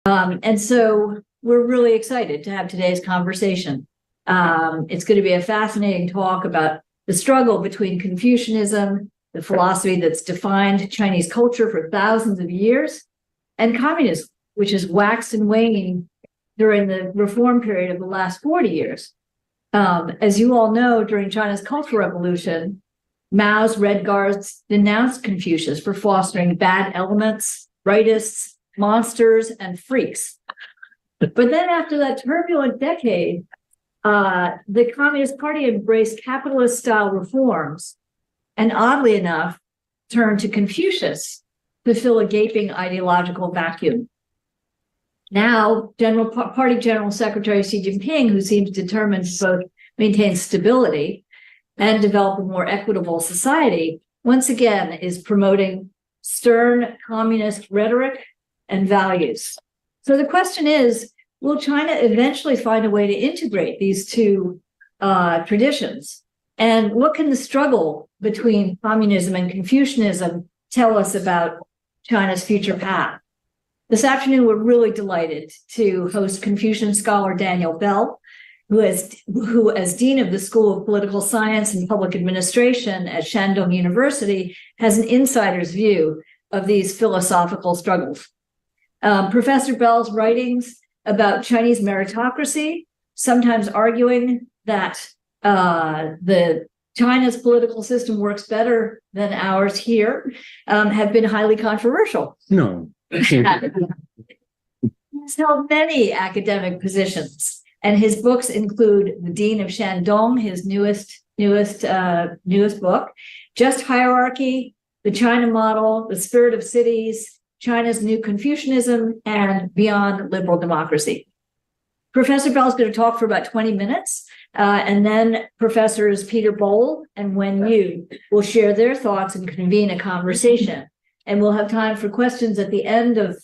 And so we're really excited to have today's conversation. It's going to be a fascinating talk about the struggle between Confucianism, the philosophy that's defined Chinese culture for thousands of years, and communism, which has waxed and waned during the reform period of the last 40 years. As you all know, during China's Cultural Revolution, Mao's Red Guards denounced Confucius for fostering bad elements, rightists, monsters, and freaks. But then after that turbulent decade, the Communist Party embraced capitalist-style reforms and, oddly enough, turned to Confucius to fill a gaping ideological vacuum. Now, Party General Secretary Xi Jinping, who seems determined to both maintain stability and develop a more equitable society, once again is promoting stern communist rhetoric and values. So the question is, will China eventually find a way to integrate these two traditions? And what can the struggle between communism and Confucianism tell us about China's future path? This afternoon, we're really delighted to host Confucian scholar Daniel Bell, who as Dean of the School of Political Science and Public Administration at Shandong University, has an insider's view of these philosophical struggles. Professor Bell's writings about Chinese meritocracy, sometimes arguing that China's political system works better than ours here, have been highly controversial. No. He's held many academic positions, and his books include The Dean of Shandong, his newest book, Just Hierarchy, The China Model, The Spirit of Cities, China's New Confucianism, and Beyond Liberal Democracy. Professor Bell is going to talk for about 20 minutes, and then Professors Peter Bohl and Wen Yu will share their thoughts and convene a conversation. And we'll have time for questions at the end of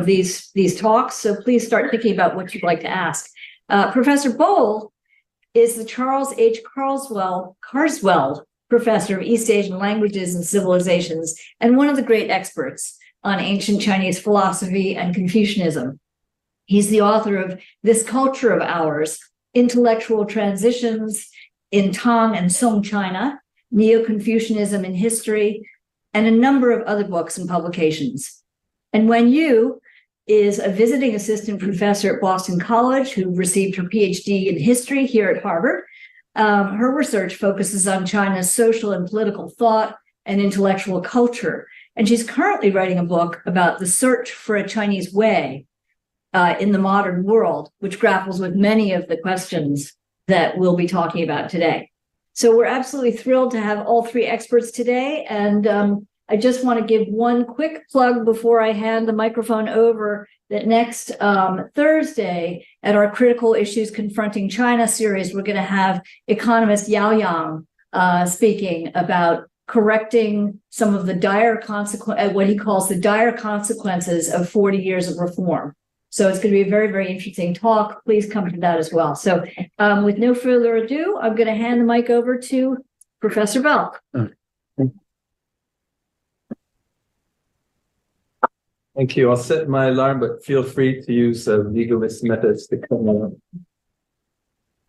these talks, so please start thinking about what you'd like to ask. Professor Bohl is the Charles H. Carswell Professor of East Asian Languages and Civilizations, and one of the great experts on ancient Chinese philosophy and Confucianism. He's the author of This Culture of Ours, Intellectual Transitions in Tang and Song China, Neo-Confucianism in History, and a number of other books and publications. And Wen Yu is a visiting assistant professor at Boston College who received her PhD in history here at Harvard. Her research focuses on China's social and political thought and intellectual culture. And she's currently writing a book about the search for a Chinese way in the modern world, which grapples with many of the questions that we'll be talking about today. So we're absolutely thrilled to have all three experts today. And I just want to give one quick plug before I hand the microphone over that next Thursday at our Critical Issues Confronting China series, we're going to have economist Yao Yang speaking about correcting some of the what he calls the dire consequences of 40 years of reform. So it's going to be a very, very interesting talk. Please come to that as well. So with no further ado, I'm going to hand the mic over to Professor Bell. Thank you. I'll set my alarm, but feel free to use legalist methods to come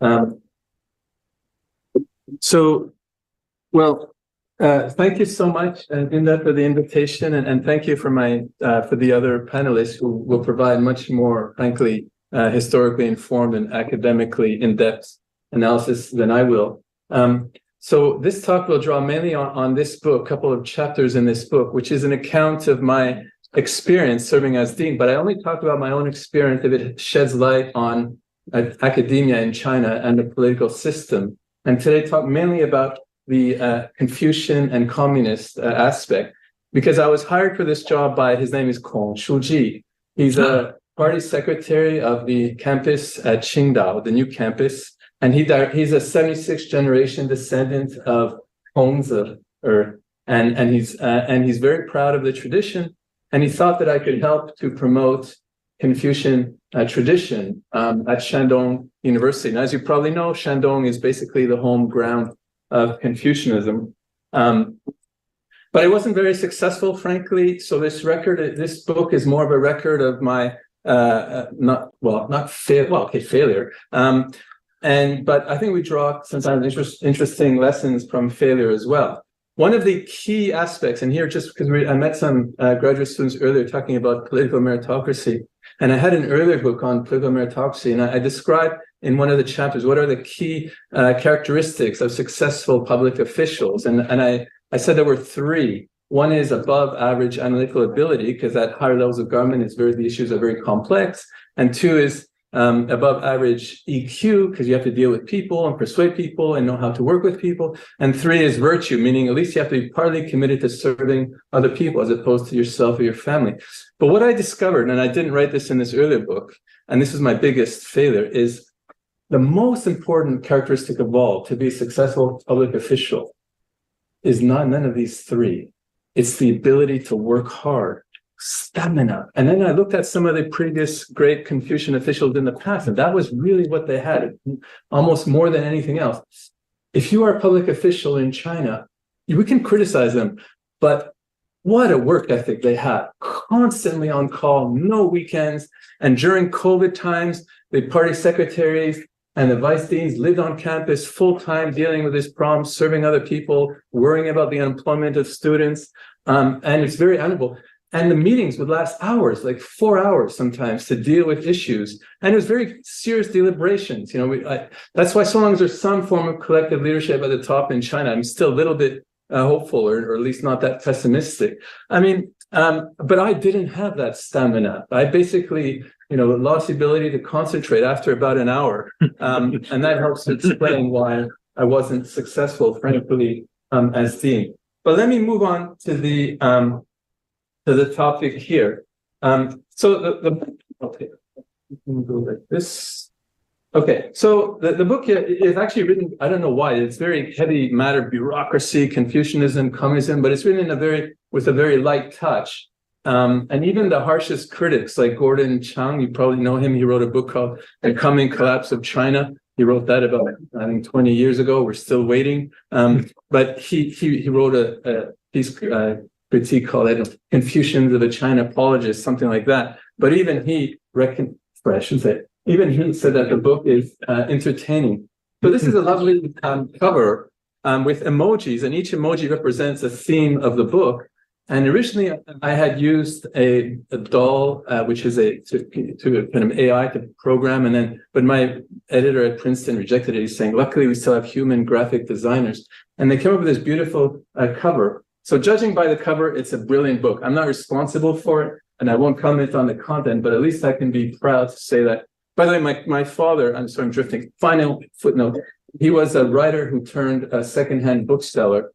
on. Thank you so much, Inda, for the invitation, and thank you for the other panelists who will provide much more, frankly, historically informed and academically in-depth analysis than I will. So this talk will draw mainly on this book, a couple of chapters in this book, which is an account of my experience serving as dean, but I only talk about my own experience if it sheds light on academia in China and the political system. And today talk mainly about the Confucian and communist aspect, because I was hired for this job by, his name is Kong Shuji. He's a party secretary of the campus at Qingdao, the new campus, and he's a 76th generation descendant of Hongzi, and he's very proud of the tradition. And he thought that I could help to promote Confucian tradition at Shandong University. And as you probably know, Shandong is basically the home ground of Confucianism. But it wasn't very successful, frankly. So this book is more of a record of my failure. But I think we draw sometimes interesting lessons from failure as well. One of the key aspects, and here just because I met some graduate students earlier talking about political meritocracy, and I had an earlier book on political meritocracy, and I described in one of the chapters what are the key characteristics of successful public officials, and I said there were three. One is above average analytical ability, because at higher levels of government, the issues are very complex, and two is above average EQ, because you have to deal with people and persuade people and know how to work with people. And three is virtue, meaning at least you have to be partly committed to serving other people as opposed to yourself or your family. But what I discovered, and I didn't write this in this earlier book, and this is my biggest failure, is the most important characteristic of all to be a successful public official is none of these three. It's the ability to work hard. Stamina. And then I looked at some of the previous great Confucian officials in the past, and that was really what they had, almost more than anything else. If you are a public official in China, we can criticize them, but what a work ethic they have. Constantly on call, no weekends. And during COVID times, the party secretaries and the vice deans lived on campus full-time, dealing with this problem, serving other people, worrying about the unemployment of students. And it's very admirable. And the meetings would last hours, like 4 hours sometimes, to deal with issues. And it was very serious deliberations. That's why so long as there's some form of collective leadership at the top in China, I'm still a little bit hopeful, or at least not that pessimistic. But I didn't have that stamina. I basically, lost the ability to concentrate after about an hour. And that helps to explain why I wasn't successful, frankly, as dean. But let me move on to the topic here. Okay, go like this. Okay, so the book here is actually written, I don't know why, it's very heavy matter, bureaucracy, Confucianism, communism, but it's written with a very light touch. And even the harshest critics, like Gordon Chang, you probably know him, he wrote a book called The Coming Collapse of China. He wrote that about, I think, 20 years ago. We're still waiting. But he wrote a piece, critique called it Confucians of a China Apologist, something like that. But even he even he said that the book is entertaining. So this is a lovely cover with emojis, and each emoji represents a theme of the book. And originally, I had used a doll, which is to kind of AI to program, but my editor at Princeton rejected it. He's saying, luckily, we still have human graphic designers. And they came up with this beautiful cover. So judging by the cover, it's a brilliant book. I'm not responsible for it, and I won't comment on the content, but at least I can be proud to say that. By the way, my father, I'm sorry, I'm drifting, final footnote, he was a writer who turned a secondhand bookseller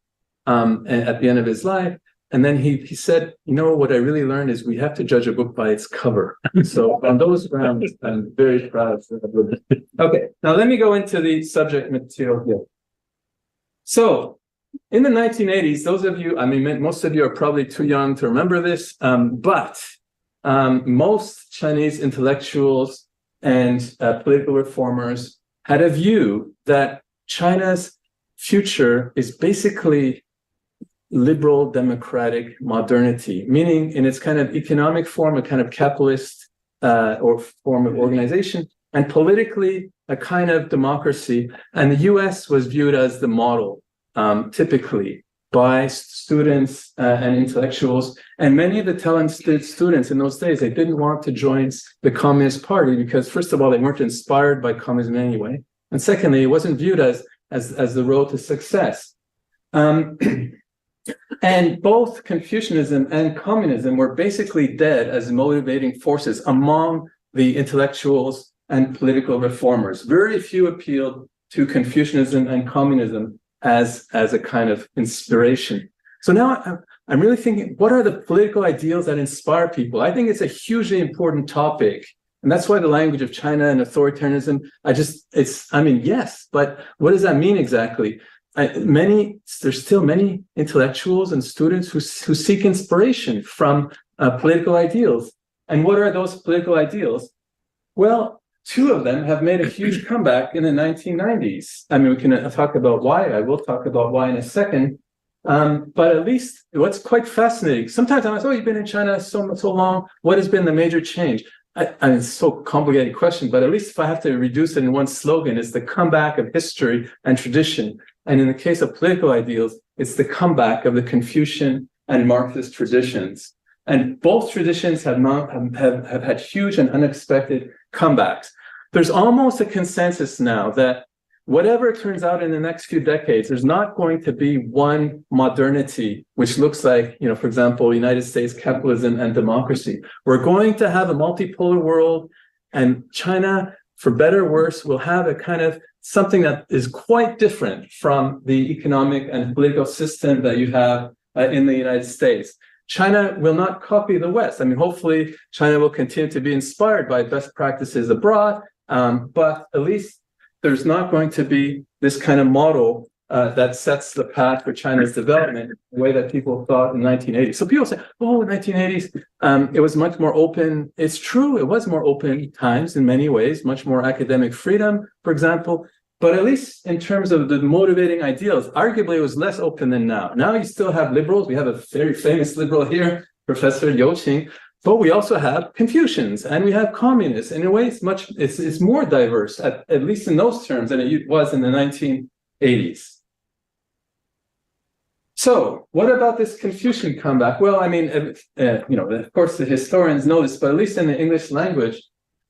at the end of his life. And then he said, what I really learned is we have to judge a book by its cover. So on those grounds, I'm very proud of the book. Okay, now let me go into the subject material here. So in the 1980s, most of you are probably too young to remember this, but most Chinese intellectuals and political reformers had a view that China's future is basically liberal democratic modernity, meaning in its kind of economic form, a kind of capitalist or form of organization, and politically a kind of democracy. And the US was viewed as the model, typically, by students and intellectuals. And many of the talented students in those days, they didn't want to join the Communist Party because, first of all, they weren't inspired by communism anyway. And secondly, it wasn't viewed as the road to success. And both Confucianism and communism were basically dead as motivating forces among the intellectuals and political reformers. Very few appealed to Confucianism and communism as a kind of inspiration. So now I'm really thinking, what are the political ideals that inspire people? I think it's a hugely important topic. And that's why the language of China and authoritarianism, yes, but what does that mean exactly? There's still many intellectuals and students who seek inspiration from political ideals. And what are those political ideals? Well, two of them have made a huge comeback in the 1990s. We can talk about why. I will talk about why in a second. But at least what's quite fascinating, sometimes I'm like, you've been in China so long. What has been the major change? it's so complicated question, but at least if I have to reduce it in one slogan, it's the comeback of history and tradition. And in the case of political ideals, it's the comeback of the Confucian and Marxist traditions. And both traditions have had huge and unexpected comebacks. There's almost a consensus now that whatever turns out in the next few decades, there's not going to be one modernity, which looks like, for example, United States capitalism and democracy. We're going to have a multipolar world, and China, for better or worse, will have a kind of something that is quite different from the economic and political system that you have in the United States. China will not copy the West. I mean, hopefully, China will continue to be inspired by best practices abroad, but at least there's not going to be this kind of model that sets the path for China's development the way that people thought in the 1980s. So people say, oh, in the 1980s, it was much more open. It's true, it was more open times in many ways, much more academic freedom, for example. But at least in terms of the motivating ideals, arguably it was less open than now. Now you still have liberals. We have a very famous liberal here, Professor Liu Qing. But we also have Confucians and we have communists. In a way, it's more diverse, at least in those terms, than it was in the 1980s. So what about this Confucian comeback? Well, I mean, of course, the historians know this, but at least in the English language,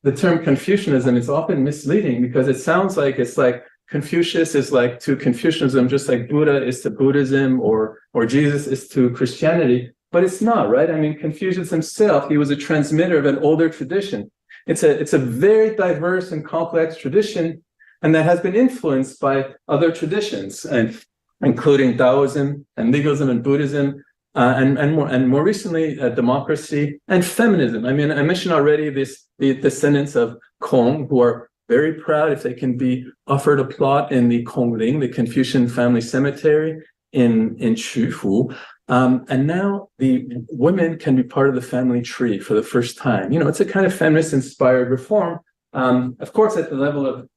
the term Confucianism is often misleading because it sounds like it's like Confucius is like to Confucianism, just like Buddha is to Buddhism or Jesus is to Christianity. But it's not, right? I mean, Confucius himself, he was a transmitter of an older tradition. It's a very diverse and complex tradition, and that has been influenced by other traditions, and including Taoism and legalism and Buddhism, and more recently, democracy and feminism. I mean, I mentioned already the descendants of Kong, who are very proud if they can be offered a plot in the Kongling, the Confucian family cemetery in Qufu. And now the women can be part of the family tree for the first time. It's a kind of feminist-inspired reform. Of course, at the level of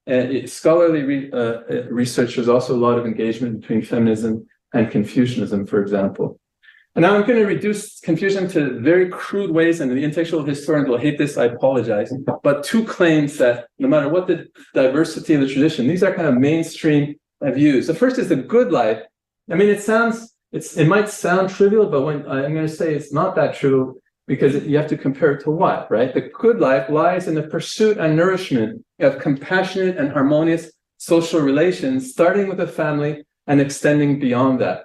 scholarly research, there's also a lot of engagement between feminism and Confucianism, for example. And now I'm going to reduce Confucianism to very crude ways, and the intellectual historians will hate this, I apologize, but two claims that no matter what the diversity of the tradition, these are kind of mainstream views. The first is the good life. I mean, it might sound trivial, but when I'm going to say it's not that true, because you have to compare it to what, right? The good life lies in the pursuit and nourishment of compassionate and harmonious social relations, starting with the family and extending beyond that.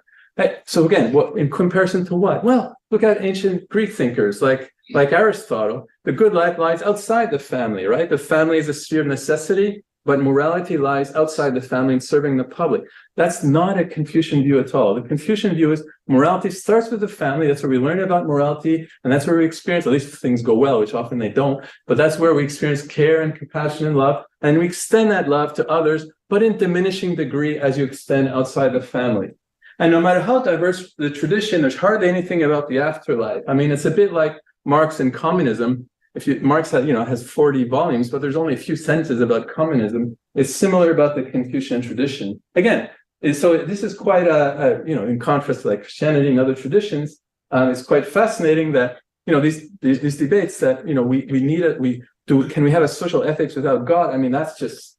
So again, in comparison to what? Well, look at ancient Greek thinkers like Aristotle. The good life lies outside the family, right? The family is a sphere of necessity, but morality lies outside the family and serving the public. That's not a Confucian view at all. The Confucian view is morality starts with the family. That's where we learn about morality, and that's where we experience, at least if things go well, which often they don't, but that's where we experience care and compassion and love, and we extend that love to others, but in diminishing degree as you extend outside the family. And no matter how diverse the tradition, there's hardly anything about the afterlife. I mean, it's a bit like Marx and communism. Marx has 40 volumes, but there's only a few sentences about communism. It's similar about the Confucian tradition. Again, so this is quite in contrast to like Christianity and other traditions. It's quite fascinating that these debates that can we have a social ethics without God? I mean, that's just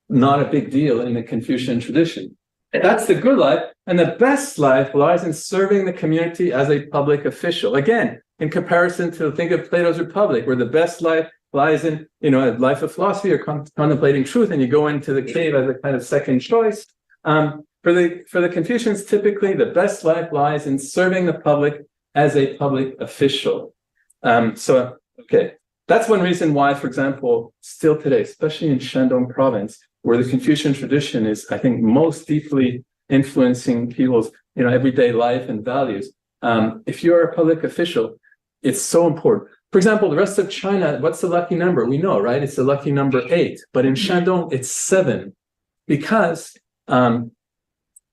not a big deal in the Confucian tradition. That's the good life, and the best life lies in serving the community as a public official. Again, in comparison to think of Plato's Republic, where the best life lies in, a life of philosophy or contemplating truth, and you go into the cave as a kind of second choice. For the Confucians, typically the best life lies in serving the public as a public official. That's one reason why, for example, still today, especially in Shandong province, where the Confucian tradition is, I think, most deeply influencing people's, everyday life and values. If you're a public official, it's so important. For example, the rest of China, what's the lucky number? We know, right? It's the lucky number 8. But in Shandong, it's 7, because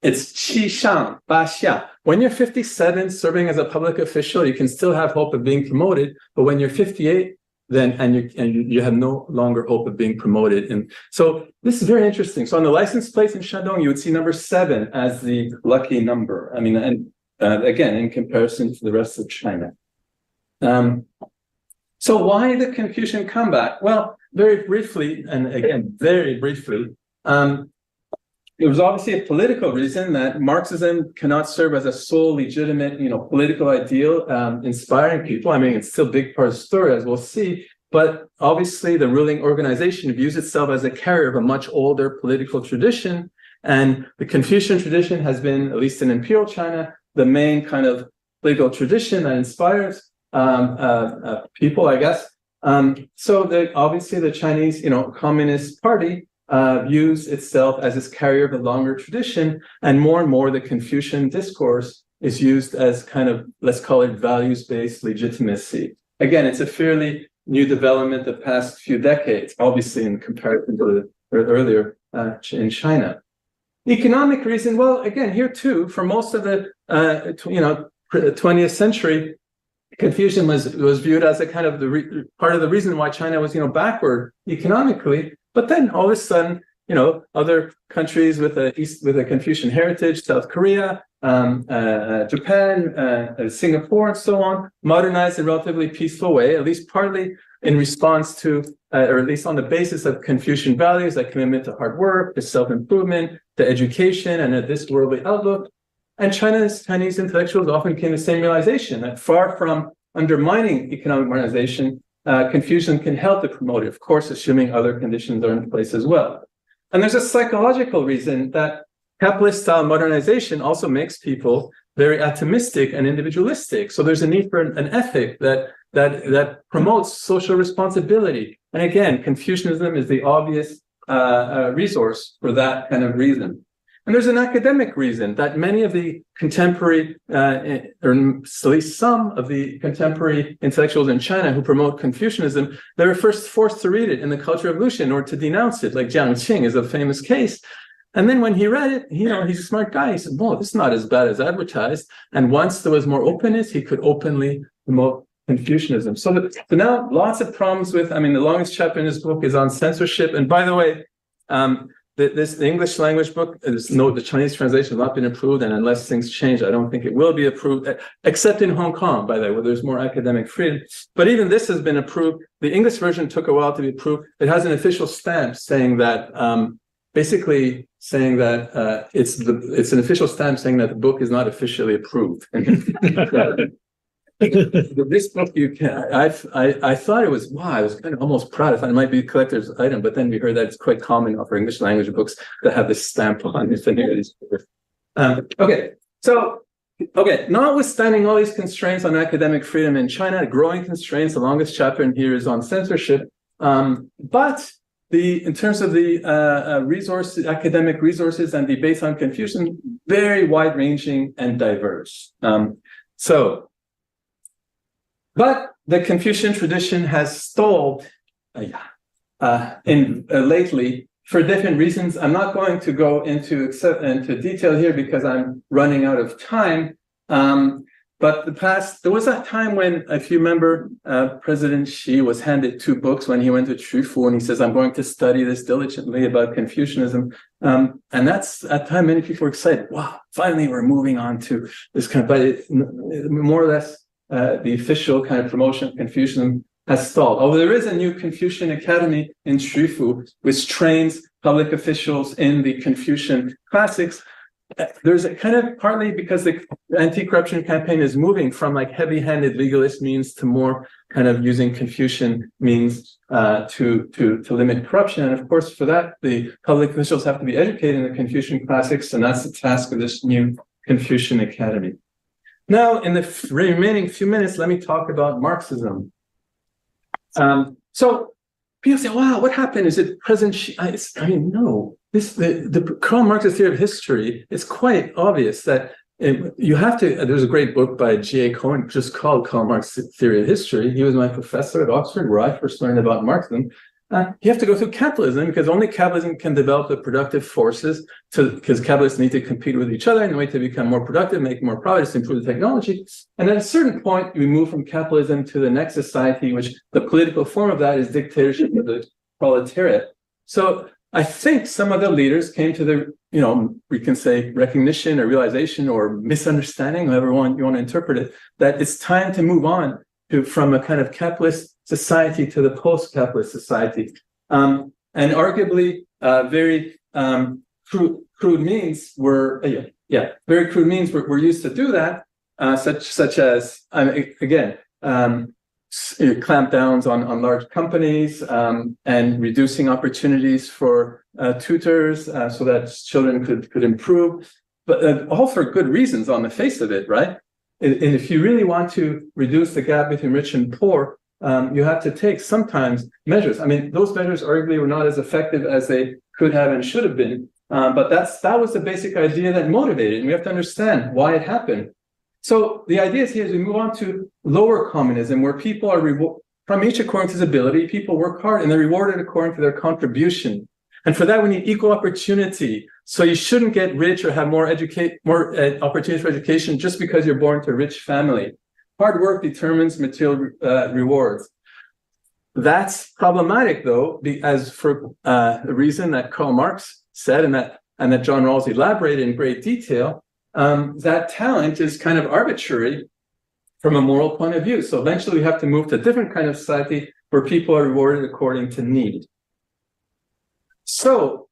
it's qi shang ba xia. When you're 57, serving as a public official, you can still have hope of being promoted. But when you're 58, then you have no longer hope of being promoted. And so this is very interesting. So on the license plates in Shandong, you would see number 7 as the lucky number. I mean, and again, in comparison to the rest of China. So why the Confucian comeback? Well, very briefly, and again, very briefly, it was obviously a political reason that Marxism cannot serve as a sole legitimate, political ideal, inspiring people. I mean, it's still a big part of the story, as we'll see. But obviously, the ruling organization views itself as a carrier of a much older political tradition. And the Confucian tradition has been, at least in Imperial China, the main kind of political tradition that inspires people, I guess. So obviously, the Chinese, Communist Party views itself as this carrier of a longer tradition, and more the Confucian discourse is used as kind of, let's call it values-based legitimacy. Again, it's a fairly new development the past few decades, obviously in comparison to the earlier in China. Economic reason, well, again, here too, for most of the 20th century, Confucian was viewed as a kind of part of the reason why China was backward economically. But then all of a sudden, other countries with a Confucian heritage, South Korea, Japan, Singapore, and so on, modernized in a relatively peaceful way, at least partly in response to, or at least on the basis of Confucian values like commitment to hard work, to self-improvement, to education, and a this worldly outlook. And Chinese intellectuals often came to the same realization that far from undermining economic modernization, Confucian can help to promote it, of course, assuming other conditions are in place as well. And there's a psychological reason that capitalist-style modernization also makes people very atomistic and individualistic. So there's a need for an ethic that promotes social responsibility. And again, Confucianism is the obvious resource for that kind of reason. And there's an academic reason that many of the contemporary, or at least some of the contemporary intellectuals in China who promote Confucianism, they were first forced to read it in the Culture Revolution or to denounce it, like Jiang Qing is a famous case. And then when he read it, he's a smart guy. He said, well, this is not as bad as advertised. And once there was more openness, he could openly promote Confucianism. So now lots of problems with, the longest chapter in this book is on censorship. And by the way, the English language book, the Chinese translation has not been approved, and unless things change, I don't think it will be approved, except in Hong Kong, by the way, where there's more academic freedom. But even this has been approved. The English version took a while to be approved. It has an official stamp saying that, basically saying that it's an official stamp saying that the book is not officially approved. This book, I thought it was, I was kind of almost proud. I thought it might be a collector's item, but then we heard that it's quite common for English language books that have this stamp on it. Notwithstanding all these constraints on academic freedom in China, growing constraints, the longest chapter in here is on censorship. But in terms of the academic resources and debates on Confucian, very wide-ranging and diverse. But the Confucian tradition has stalled lately for different reasons. I'm not going to go into detail here because I'm running out of time. But there was a time when, if you remember, President Xi was handed 2 books when he went to Chufu, and he says, I'm going to study this diligently about Confucianism. And that's, at the time, many people were excited. Wow, finally we're moving on to this kind of, but more or less, the official kind of promotion of Confucianism has stalled. Although there is a new Confucian Academy in Shifu, which trains public officials in the Confucian classics. There's a kind of partly because the anti-corruption campaign is moving from like heavy-handed legalist means to more kind of using Confucian means to limit corruption. And of course, for that, the public officials have to be educated in the Confucian classics, and that's the task of this new Confucian Academy. Now, in the remaining few minutes, let me talk about Marxism. So people say, wow, what happened? Is it President Xi? No. The Karl Marx's theory of history, it's quite obvious that you have to, there's a great book by G.A. Cohen just called Karl Marx's Theory of History. He was my professor at Oxford, where I first learned about Marxism. You have to go through capitalism because only capitalism can develop the productive forces because capitalists need to compete with each other in a way to become more productive, make more profits, improve the technology. And at a certain point, we move from capitalism to the next society, which the political form of that is dictatorship of the proletariat. So I think some of the leaders came to the, we can say recognition or realization or misunderstanding, however you want to interpret it, that it's time to move on from a kind of capitalist society to the post-capitalist society. And arguably, very crude means were used to do that, such as, again, clampdowns on large companies and reducing opportunities for tutors so that children could improve, but all for good reasons on the face of it, right? And if you really want to reduce the gap between rich and poor, you have to take sometimes measures. I mean, those measures arguably were not as effective as they could have and should have been, but that was the basic idea that motivated, and we have to understand why it happened. So the idea is here as we move on to lower communism, where people are from each according to his ability, people work hard and they're rewarded according to their contribution. And for that, we need equal opportunity. So you shouldn't get rich or have more opportunities for education just because you're born to a rich family. Hard work determines material rewards. That's problematic, though, as for the reason that Karl Marx said and that John Rawls elaborated in great detail, that talent is kind of arbitrary from a moral point of view. So eventually we have to move to a different kind of society where people are rewarded according to need. So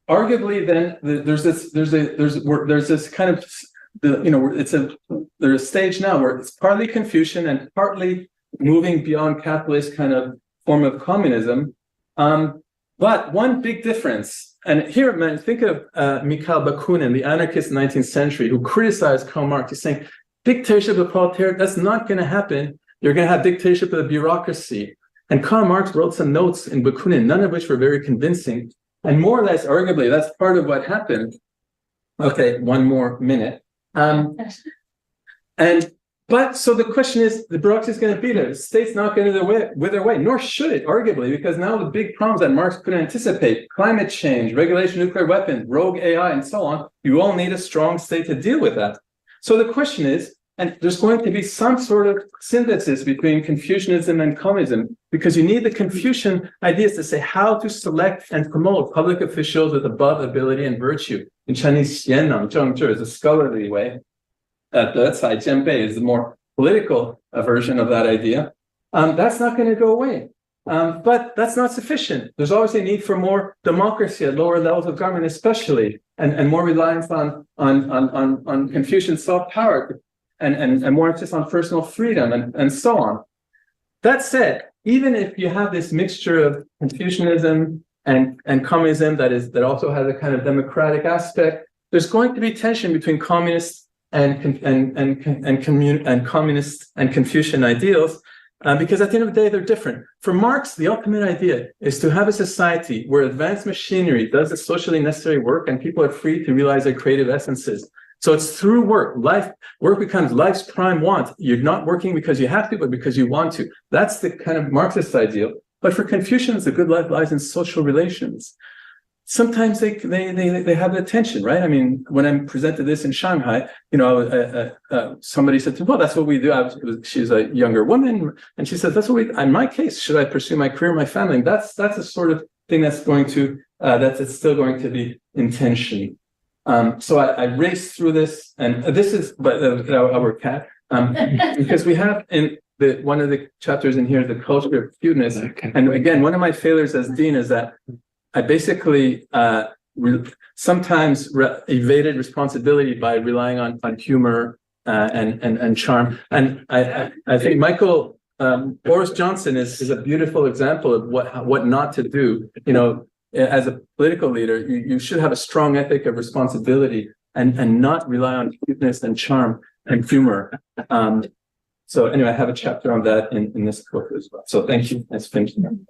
arguably, then there's this kind of there's a stage now where it's partly Confucian and partly moving beyond capitalist kind of form of communism. But one big difference, and here, man, think of Mikhail Bakunin, the anarchist in the 19th century, who criticized Karl Marx. He's saying, dictatorship of the proletariat, that's not going to happen. You're going to have dictatorship of the bureaucracy. And Karl Marx wrote some notes in Bakunin, none of which were very convincing. And more or less, arguably, that's part of what happened. Okay, one more minute. But so the question is, the bureaucracy is going to beat it. The state's not going to wither away, nor should it, arguably, because now the big problems that Marx couldn't anticipate, climate change, regulation of nuclear weapons, rogue AI, and so on, you all need a strong state to deal with that. So the question is, and there's going to be some sort of synthesis between Confucianism and communism, because you need the Confucian ideas to say how to select and promote public officials with above ability and virtue. In Chinese, 贤能政治 is a scholarly way. The Cai Jianbei is the more political version of that idea. That's not going to go away. But that's not sufficient. There's always a need for more democracy at lower levels of government, especially, and more reliance on Confucian soft power and more emphasis on personal freedom and so on. That said, even if you have this mixture of Confucianism and communism that also has a kind of democratic aspect, there's going to be tension between communists and communist and Confucian ideals, because at the end of the day, they're different. For Marx, the ultimate idea is to have a society where advanced machinery does the socially necessary work and people are free to realize their creative essences. So it's through work. Work becomes life's prime want. You're not working because you have to, but because you want to. That's the kind of Marxist ideal. But for Confucians, the good life lies in social relations. Sometimes they have the tension, right? I mean, when I presented this in Shanghai, somebody said to me, well, that's what we do. She's a younger woman, and she said, that's what we, in my case, should I pursue my career, my family? And that's a sort of thing that's going to, it's still going to be in tension. So I raced through this, and this is our cat, because we have in one of the chapters in here, the culture of cuteness. Okay. And again, one of my failures as dean is that I basically sometimes evaded responsibility by relying on humor and charm. And I think Michael Boris Johnson is a beautiful example of what not to do. You know, as a political leader, you should have a strong ethic of responsibility and not rely on cuteness and charm and humor. So anyway, I have a chapter on that in this book as well. So thank you. Nice finishing.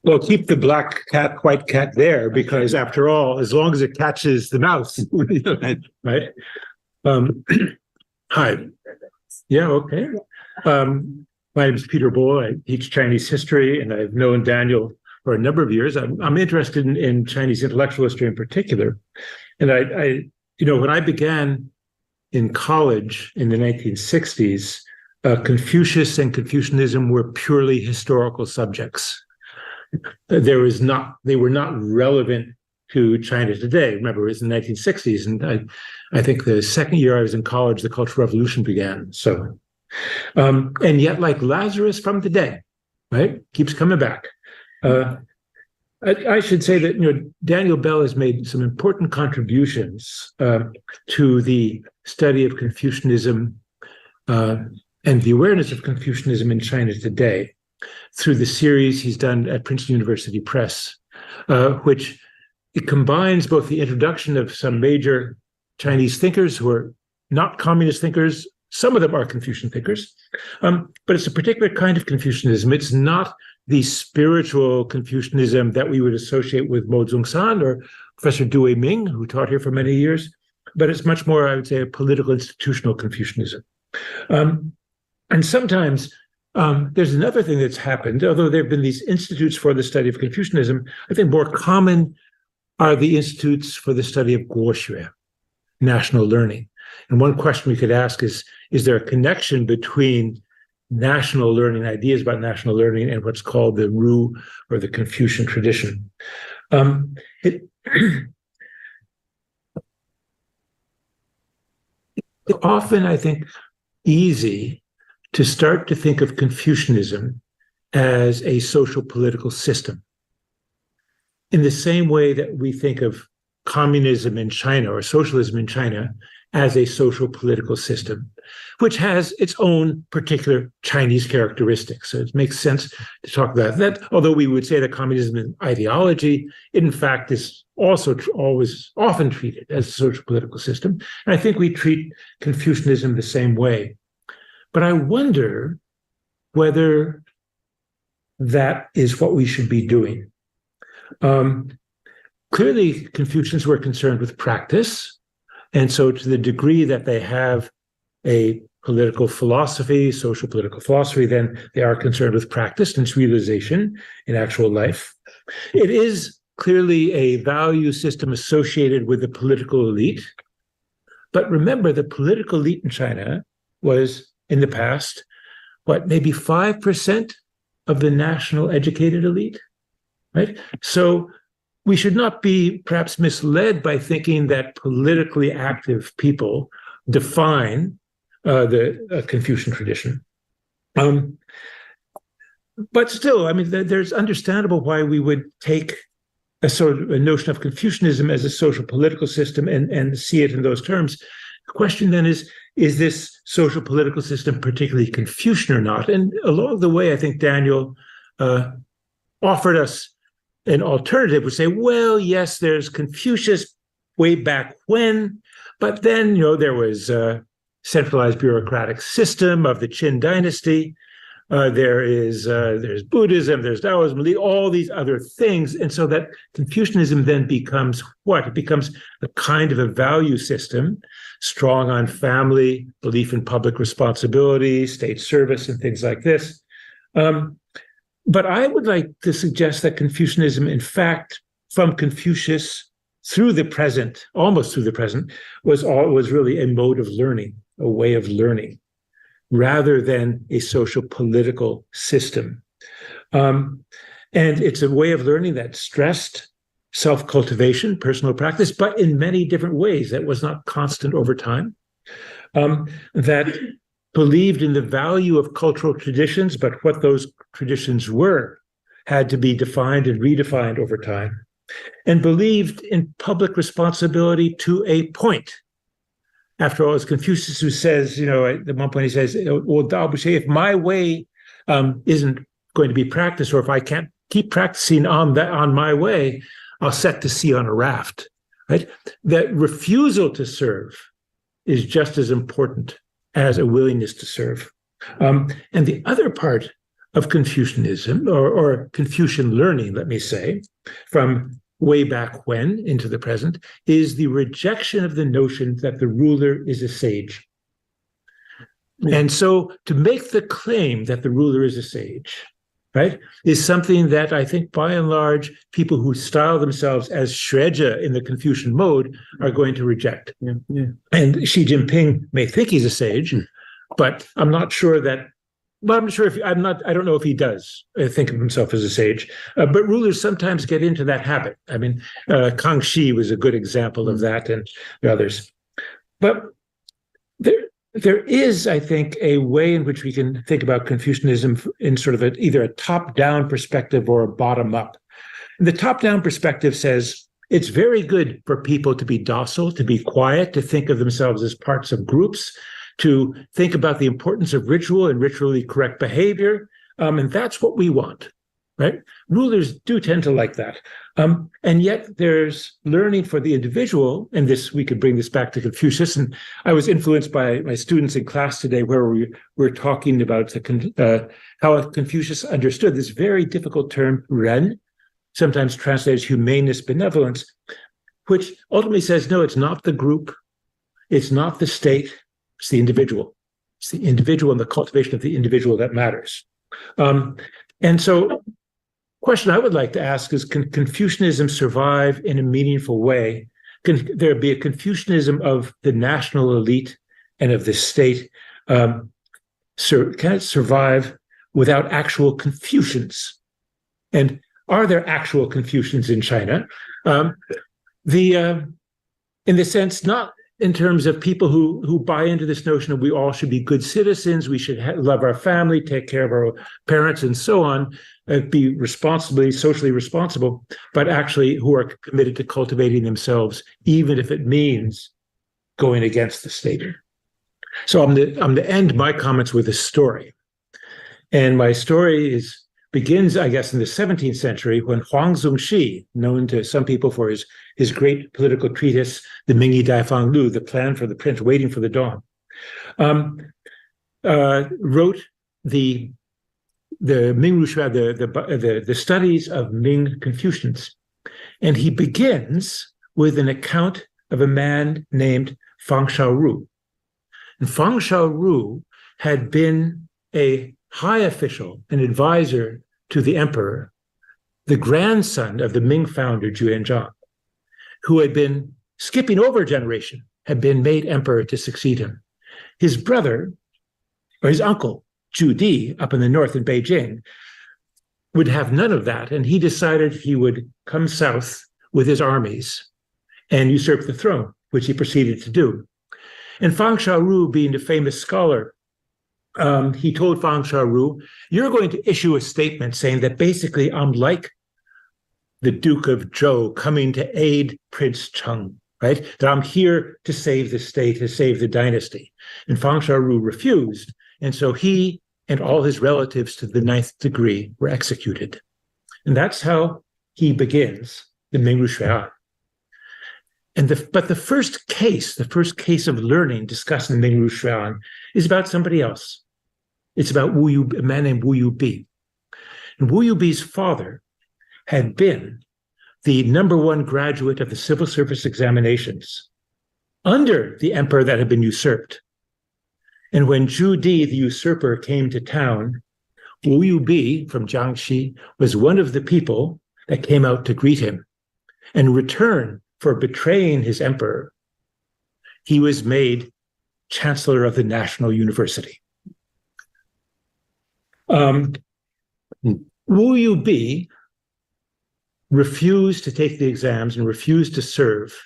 Well, keep the black cat, white cat there, because after all, as long as it catches the mouse, right? Hi. Yeah, okay. My name is Peter Bull. I teach Chinese history, and I've known Daniel for a number of years. I'm interested in Chinese intellectual history in particular. And I when I began in college in the 1960s, Confucius and Confucianism were purely historical subjects. They were not relevant to China today. Remember, it was in the 1960s, and I think the second year I was in college, the Cultural Revolution began. So, and yet, like Lazarus from the dead, right, keeps coming back. I should say that Daniel Bell has made some important contributions to the study of Confucianism and the awareness of Confucianism in China today through the series he's done at Princeton University Press, which it combines both the introduction of some major Chinese thinkers who are not communist thinkers. Some of them are Confucian thinkers, but it's a particular kind of Confucianism. It's not the spiritual Confucianism that we would associate with Mo Zung-san or Professor Dewey Ming, who taught here for many years, but it's much more, I would say, a political institutional Confucianism. And sometimes there's another thing that's happened, although there have been these institutes for the study of Confucianism, I think more common are the institutes for the study of Guoxue, national learning. And one question we could ask is there a connection between national learning, ideas about national learning, and what's called the Ru or the Confucian tradition? It's often, I think, easy to start to think of Confucianism as a social political system, in the same way that we think of communism in China or socialism in China as a social political system, which has its own particular Chinese characteristics. So it makes sense to talk about that. Although we would say that communism is an ideology, it in fact is also always often treated as a social political system. And I think we treat Confucianism the same way. But I wonder whether that is what we should be doing. Clearly, Confucians were concerned with practice. And so to the degree that they have a political philosophy, social political philosophy, then they are concerned with practice and its realization in actual life. It is clearly a value system associated with the political elite. But remember, the political elite in China was, in the past, maybe 5% of the national educated elite, right? So we should not be perhaps misled by thinking that politically active people define the Confucian tradition. But still, I mean, there's understandable why we would take a sort of a notion of Confucianism as a social political system and see it in those terms. The question then is this social political system particularly Confucian or not? And along the way, I think Daniel offered us an alternative, would say, well, yes, there's Confucius way back when, but then, there was a centralized bureaucratic system of the Qin dynasty. There's Buddhism, there's Taoism, all these other things. And so that Confucianism then becomes what? It becomes a kind of a value system, strong on family, belief in public responsibility, state service, and things like this. But I would like to suggest that Confucianism, in fact, from Confucius through the present, almost through the present, was really a mode of learning, a way of learning, rather than a social political system. And it's a way of learning that stressed self-cultivation, personal practice, but in many different ways that was not constant over time, that believed in the value of cultural traditions, but what those traditions were had to be defined and redefined over time, and believed in public responsibility to a point. After all, it's Confucius who says, at one point he says, well, if my way isn't going to be practiced, or if I can't keep practicing on my way, I'll set to sea on a raft, right? That refusal to serve is just as important as a willingness to serve. And the other part of Confucianism, or Confucian learning, let me say, from way back when into the present, is the rejection of the notion that the ruler is a sage. And so to make the claim that the ruler is a sage, right, is something that I think by and large, people who style themselves as Xuezhi in the Confucian mode are going to reject. And Xi Jinping may think he's a sage, but I'm not sure that well, I'm sure I don't know if he does think of himself as a sage, but rulers sometimes get into that habit. I mean, Kangxi was a good example of that, and others. But there is, I think, a way in which we can think about Confucianism in sort of either a top-down perspective or a bottom-up. The top-down perspective says it's very good for people to be docile, to be quiet, to think of themselves as parts of groups, to think about the importance of ritual and ritually correct behavior. And that's what we want, right? Rulers do tend to like that. And yet there's learning for the individual, and this, we could bring this back to Confucius. And I was influenced by my students in class today, where we were talking about how Confucius understood this very difficult term, ren, sometimes translated as humaneness, benevolence, which ultimately says, no, it's not the group, it's not the state, it's the individual. It's the individual and the cultivation of the individual that matters. And so, question I would like to ask is, can Confucianism survive in a meaningful way? Can there be a Confucianism of the national elite and of the state? Can it survive without actual Confucians? And are there actual Confucians in China? In the sense, not in terms of people who buy into this notion of we all should be good citizens, we should love our family, take care of our parents, and so on, be socially responsible, but actually who are committed to cultivating themselves, even if it means going against the state. So I'm going to end my comments with a story. And my story begins, I guess, in the 17th century, when Huang Zongxi, known to some people for his great political treatise, the Mingyi Daifang Lu, the Plan for the Prince Waiting for the Dawn, wrote the Ming Rushuan, the studies of Ming Confucians. And he begins with an account of a man named Fang Shaoru. And Fang Shaoru had been a high official, an advisor to the emperor, the grandson of the Ming founder, Juanzhang, who had been skipping over a generation, had been made emperor to succeed him. His brother, or his uncle, Zhu Di, up in the north in Beijing, would have none of that, and he decided he would come south with his armies and usurp the throne, which he proceeded to do. And Fang Shaoru, being a famous scholar, he told Fang Shaoru, you're going to issue a statement saying that basically I'm like the Duke of Zhou coming to aid Prince Cheng, right? That I'm here to save the state, to save the dynasty. And Fang Shaoru refused. And so he and all his relatives to the 9th degree were executed. And that's how he begins the Ming Rushuan. But the first case of learning discussed in the Ming Rushuan is about somebody else. It's about a man named Wu Yubi. And Wu Yubi's father had been the #1 graduate of the civil service examinations under the emperor that had been usurped. And when Zhu Di, the usurper, came to town, Wu Yubi from Jiangxi was one of the people that came out to greet him. And in return for betraying his emperor, he was made chancellor of the National University. Wu Yubi refused to take the exams and refused to serve,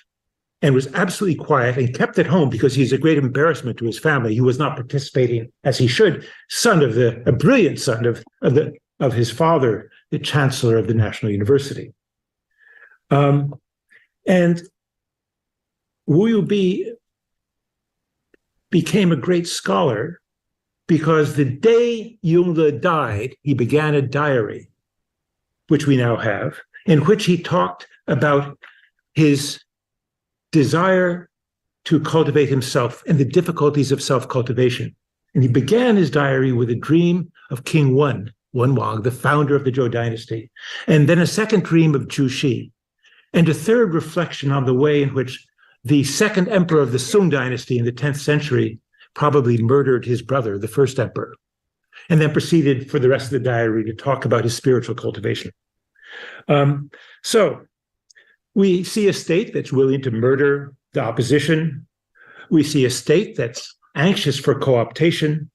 and was absolutely quiet and kept at home because he's a great embarrassment to his family. He was not participating as he should. A brilliant son of his father, the chancellor of the National University. And Wu Yubi became a great scholar because the day Yongle died, he began a diary, which we now have, in which he talked about his desire to cultivate himself and the difficulties of self-cultivation. And he began his diary with a dream of King Wen Wang, the founder of the Zhou dynasty, and then a second dream of Zhu Xi, and a third reflection on the way in which the second emperor of the Song dynasty in the 10th century probably murdered his brother, the first emperor, and then proceeded for the rest of the diary to talk about his spiritual cultivation. So we see a state that's willing to murder the opposition. We see a state that's anxious for co-optation.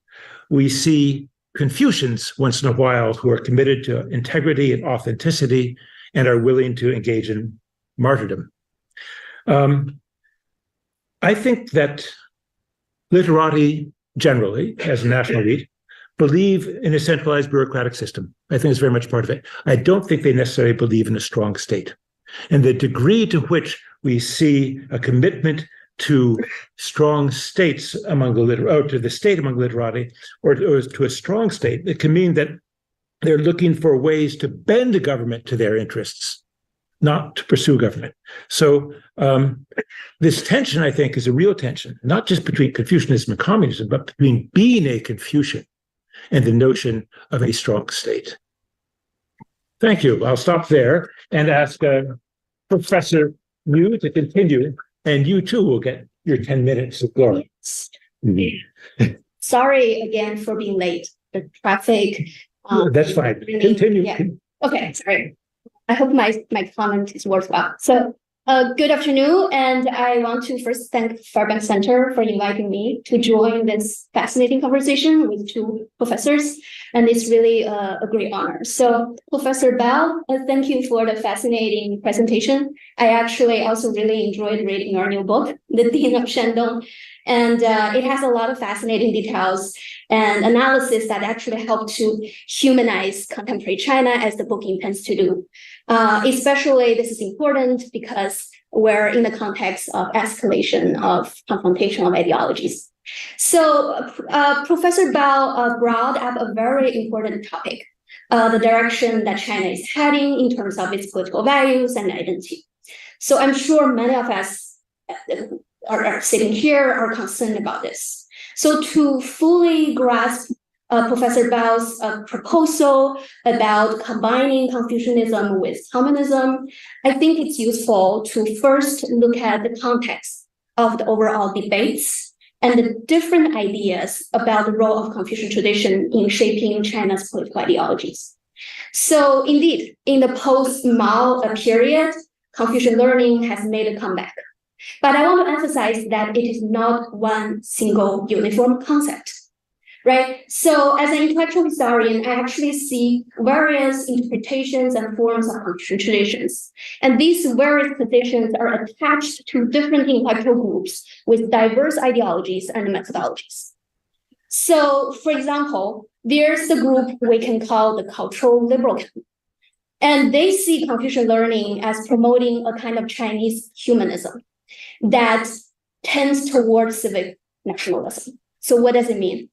We see Confucians once in a while who are committed to integrity and authenticity and are willing to engage in martyrdom. I think that literati generally, as a national elite, believe in a centralized bureaucratic system. I think it's very much part of it. I don't think they necessarily believe in a strong state. And the degree to which we see a commitment to strong states among the literati, or to the state among literati, or to a strong state, it can mean that they're looking for ways to bend the government to their interests, not to pursue government. So this tension, I think, is a real tension, not just between Confucianism and communism, but between being a Confucian and the notion of a strong state. Thank you. I'll stop there and ask Professor Yu to continue, and you too will get your 10 minutes of glory. Sorry again for being late. The traffic. That's fine. Continue. Yeah. Okay, sorry. I hope my comment is worthwhile. So, good afternoon, and I want to first thank Fairbanks Center for inviting me to join this fascinating conversation with two professors, and it's really a great honor. So, Professor Bao, thank you for the fascinating presentation. I actually also really enjoyed reading your new book, The Dean of Shandong, and it has a lot of fascinating details and analysis that actually help to humanize contemporary China, as the book intends to do. Especially this is important because we're in the context of escalation of confrontation of ideologies. So Professor Bao brought up a very important topic, the direction that China is heading in terms of its political values and identity. So I'm sure many of us are sitting here are concerned about this. So to fully grasp Professor Bao's proposal about combining Confucianism with communism, I think it's useful to first look at the context of the overall debates and the different ideas about the role of Confucian tradition in shaping China's political ideologies. So indeed, in the post-Mao period, Confucian learning has made a comeback. But I want to emphasize that it is not one single uniform concept. Right. So as an intellectual historian, I actually see various interpretations and forms of Confucian traditions. And these various positions are attached to different intellectual groups with diverse ideologies and methodologies. So, for example, there's the group we can call the cultural liberal camp. And they see Confucian learning as promoting a kind of Chinese humanism that tends towards civic nationalism. So what does it mean?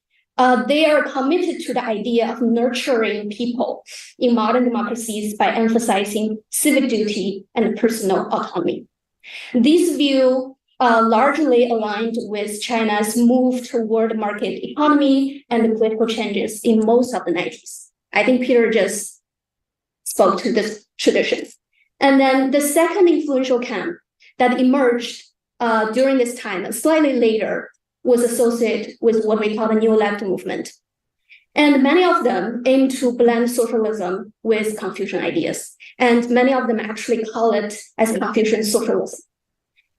They are committed to the idea of nurturing people in modern democracies by emphasizing civic duty and personal autonomy. This view largely aligned with China's move toward market economy and the political changes in most of the 90s. I think Peter just spoke to this tradition. And then the second influential camp that emerged during this time, slightly later, was associated with what we call the New Left movement. And many of them aim to blend socialism with Confucian ideas. And many of them actually call it as Confucian socialism.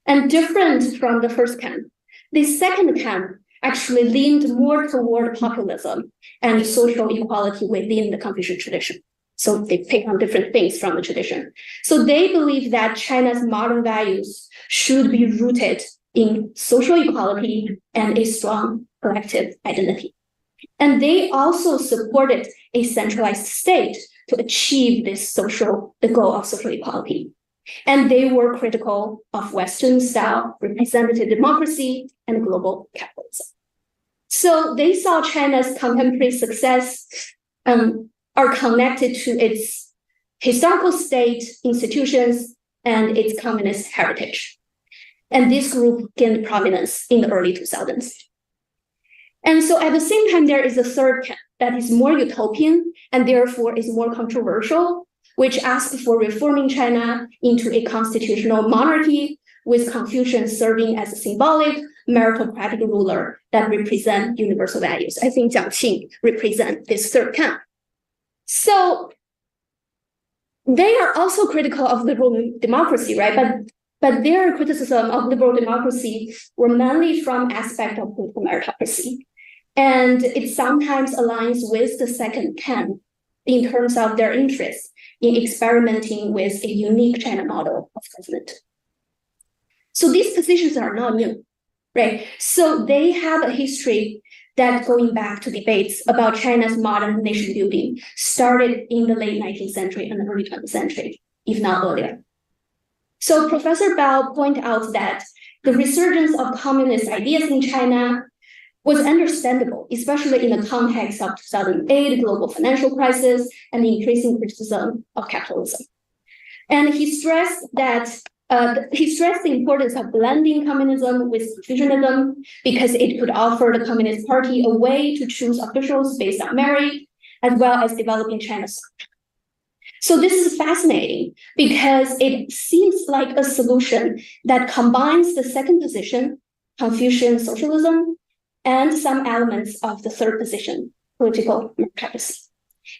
And different from the first camp, the second camp actually leaned more toward populism and social equality within the Confucian tradition. So they pick on different things from the tradition. So they believe that China's modern values should be rooted in social equality and a strong collective identity. And they also supported a centralized state to achieve the goal of social equality. And they were critical of Western-style representative democracy and global capitalism. So they saw China's contemporary success are connected to its historical state, institutions, and its communist heritage. And this group gained prominence in the early 2000s. And so at the same time, there is a third camp that is more utopian and therefore is more controversial, which asks for reforming China into a constitutional monarchy with Confucius serving as a symbolic meritocratic ruler that represent universal values. I think Jiang Qing represents this third camp. So they are also critical of liberal democracy, right? But their criticism of liberal democracy were mainly from aspect of political meritocracy. And it sometimes aligns with the second camp in terms of their interest in experimenting with a unique China model of government. So these positions are not new, right? So they have a history that, going back to debates about China's modern nation building, started in the late 19th century and early 20th century, if not earlier. So Professor Bell pointed out that the resurgence of communist ideas in China was understandable, especially in the context of 2008 global financial crisis and the increasing criticism of capitalism. And he stressed the importance of blending communism with Confucianism because it could offer the Communist Party a way to choose officials based on merit, as well as developing China's. So this is fascinating because it seems like a solution that combines the second position, Confucian socialism, and some elements of the third position, political meritocracy.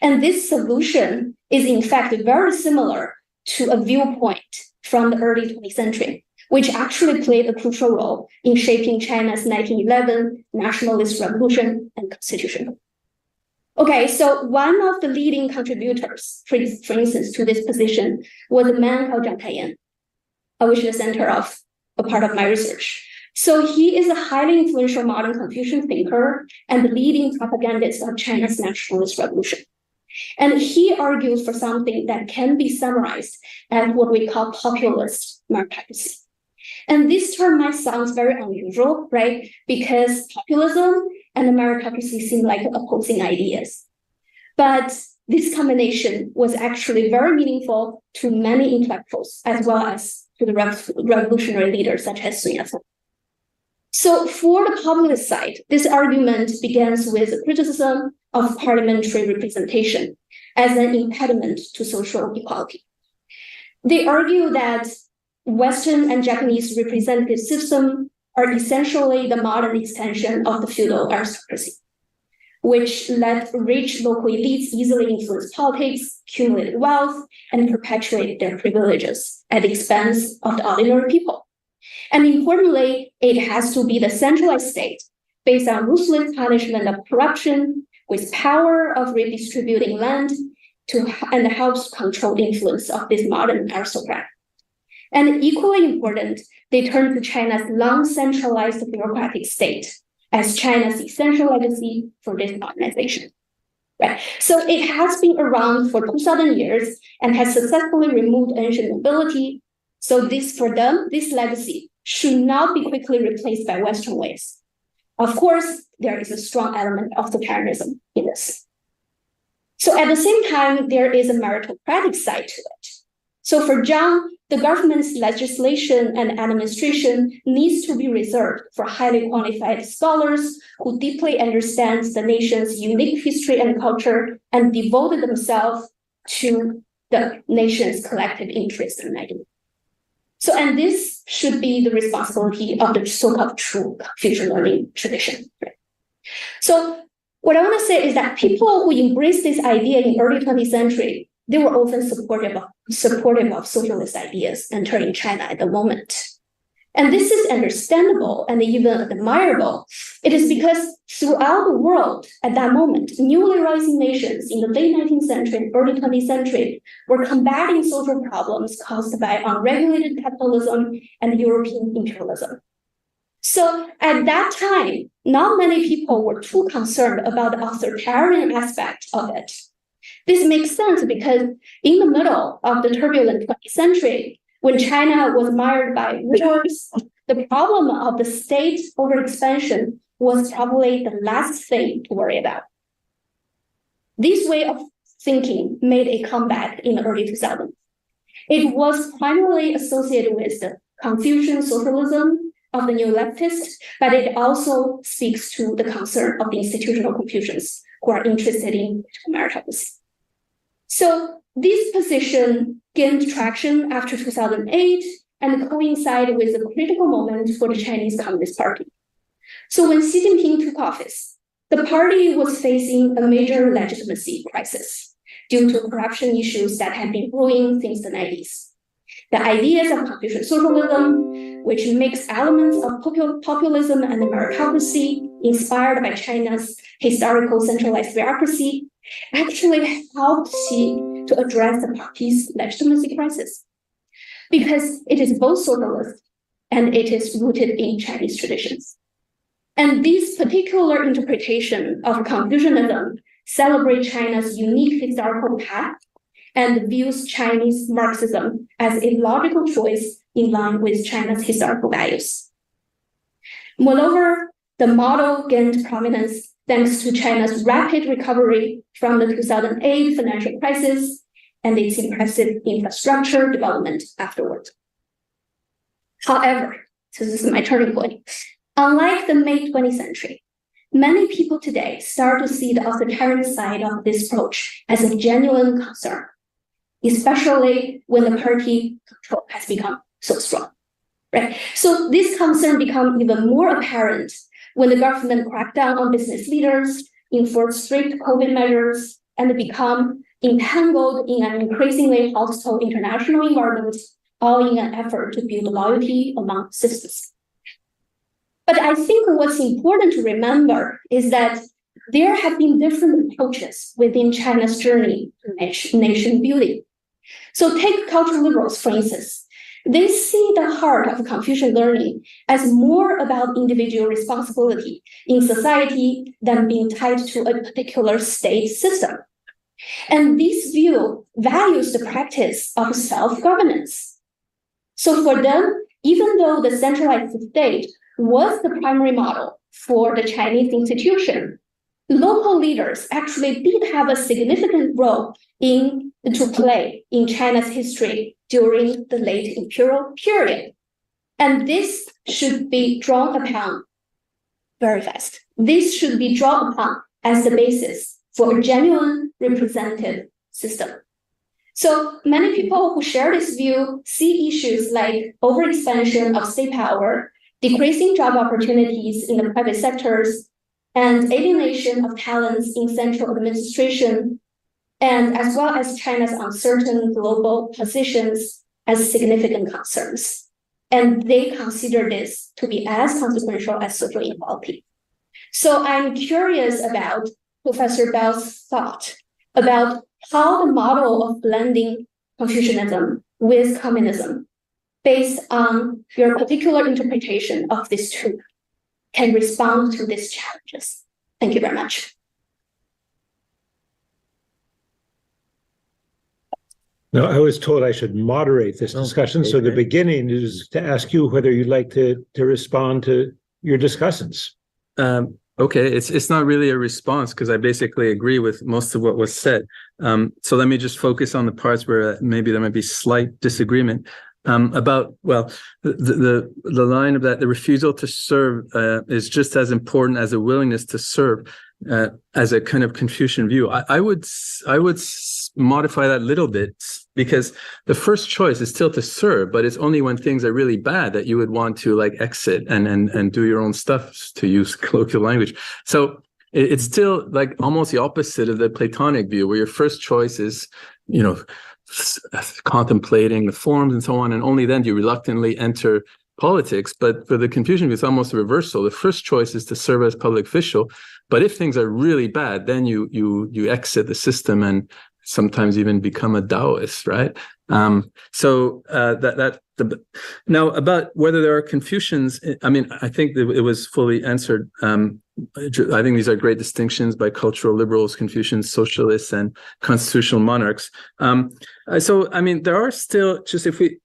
And this solution is in fact very similar to a viewpoint from the early 20th century, which actually played a crucial role in shaping China's 1911 nationalist revolution and constitution. Okay, so one of the leading contributors, for instance, to this position was a man called Zhang Taiyan, which is the center of a part of my research. So he is a highly influential modern Confucian thinker and the leading propagandist of China's nationalist revolution. And he argues for something that can be summarized as what we call populist meritocracy. And this term might sound very unusual, right? Because populism and meritocracy seem like opposing ideas. But this combination was actually very meaningful to many intellectuals, as well as to the revolutionary leaders such as Sun Yat-sen. So for the populist side, this argument begins with a criticism of parliamentary representation as an impediment to social equality. They argue that Western and Japanese representative system are essentially the modern extension of the feudal aristocracy, which let rich local elites easily influence politics, accumulate wealth, and perpetuate their privileges at the expense of the ordinary people. And importantly, it has to be the centralized state based on ruthless punishment of corruption with power of redistributing land and helps control the influence of this modern aristocrat. And equally important, they turn to China's long centralized bureaucratic state as China's essential legacy for this modernization. Right. So it has been around for 2,000 years and has successfully removed ancient nobility. So for them, this legacy should not be quickly replaced by Western ways. Of course, there is a strong element of totalitarianism in this. So at the same time, there is a meritocratic side to it. So for Zhang, the government's legislation and administration needs to be reserved for highly qualified scholars who deeply understand the nation's unique history and culture and devoted themselves to the nation's collective interests and identity. So, and this should be the responsibility of the so-called true Confucian learning tradition. Right? So what I want to say is that people who embraced this idea in early 20th century, they were often supportive of socialist ideas entering China at the moment. And this is understandable and even admirable. It is because throughout the world at that moment, newly rising nations in the late 19th century and early 20th century were combating social problems caused by unregulated capitalism and European imperialism. So at that time, not many people were too concerned about the authoritarian aspect of it. This makes sense because in the middle of the turbulent 20th century, when China was mired by wars, the problem of the state overexpansion was probably the last thing to worry about. This way of thinking made a comeback in the early 2000s. It was primarily associated with the Confucian socialism of the new leftists, but it also speaks to the concern of the institutional Confucians who are interested in meritocracy. So this position gained traction after 2008 and coincided with a critical moment for the Chinese Communist Party. So when Xi Jinping took office, the party was facing a major legitimacy crisis due to corruption issues that had been brewing since the 90s. The ideas of Confucian socialism, which mix elements of populism and meritocracy, inspired by China's historical centralized bureaucracy, actually helped Xi to address the party's legitimacy crisis, because it is both socialist and it is rooted in Chinese traditions. And this particular interpretation of Confucianism celebrates China's unique historical path and views Chinese Marxism as a logical choice in line with China's historical values. Moreover, the model gained prominence thanks to China's rapid recovery from the 2008 financial crisis and its impressive infrastructure development afterward. However, so this is my turning point, unlike the mid 20th century, many people today start to see the authoritarian side of this approach as a genuine concern, especially when the party control has become so strong, right? So this concern becomes even more apparent when the government cracked down on business leaders, enforced strict COVID measures, and become entangled in an increasingly hostile international environment, all in an effort to build loyalty among citizens. But I think what's important to remember is that there have been different approaches within China's journey to nation building. So take cultural liberals, for instance. They see the heart of Confucian learning as more about individual responsibility in society than being tied to a particular state system. And this view values the practice of self-governance. So for them, even though the centralized state was the primary model for the Chinese institution, local leaders actually did have a significant role to play in China's history during the late imperial period. And this should be drawn upon very fast. This should be drawn upon as the basis for a genuine representative system. So many people who share this view see issues like overexpansion of state power, decreasing job opportunities in the private sectors, and alienation of talents in central administration, and as well as China's uncertain global positions as significant concerns. And they consider this to be as consequential as social inequality. So I'm curious about Professor Bell's thought about how the model of blending Confucianism with communism, based on your particular interpretation of these two, can respond to these challenges. Thank you very much. No, I was told I should moderate this discussion. So the beginning is to ask you whether you'd like to respond to your discussants. Okay, it's not really a response because I basically agree with most of what was said. So let me just focus on the parts where maybe there might be slight disagreement. About, well, the line of that, the refusal to serve is just as important as a willingness to serve as a kind of Confucian view. I would modify that a little bit, because the first choice is still to serve, but it's only when things are really bad that you would want to like exit and do your own stuff, to use colloquial language. So it's still like almost the opposite of the Platonic view, where your first choice is, you know, contemplating the forms and so on, and only then do you reluctantly enter politics. But for the Confucian view, it's almost the reversal. The first choice is to serve as public official, but if things are really bad, then you exit the system and sometimes even become a Taoist, right? Now about whether there are Confucians, I mean, I think that it was fully answered. I think these are great distinctions by cultural liberals, Confucians, socialists, and constitutional monarchs. So, I mean, there are still, just if we,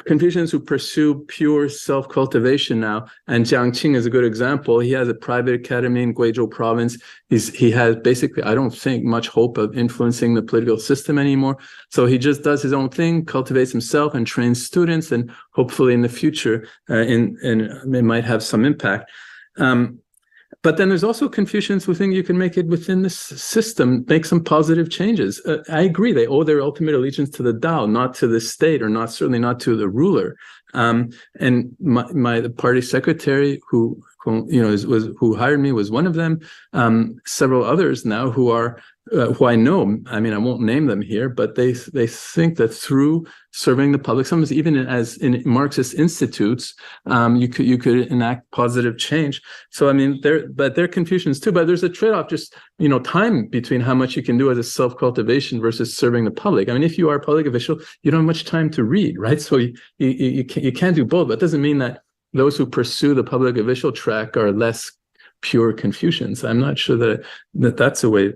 Confucians who pursue pure self-cultivation now, and Jiang Qing is a good example. He has a private academy in Guizhou province. He has basically, I don't think, much hope of influencing the political system anymore. So he just does his own thing, cultivates himself, and trains students, and hopefully in the future, it might have some impact. But then there's also Confucians who think you can make it within this system, make some positive changes. I agree, they owe their ultimate allegiance to the Tao, not to the state, or certainly not to the ruler. And the party secretary who who hired me was one of them. Several others now who are who I know. I mean, I won't name them here, but they think that through serving the public, sometimes even as in Marxist institutes, you could enact positive change. So I mean, they're Confucians too. But there's a trade-off, just time between how much you can do as a self-cultivation versus serving the public. I mean, if you are a public official, you don't have much time to read, right? So you can't do both. But it doesn't mean that those who pursue the public official track are less pure Confucians. I'm not sure that's a way.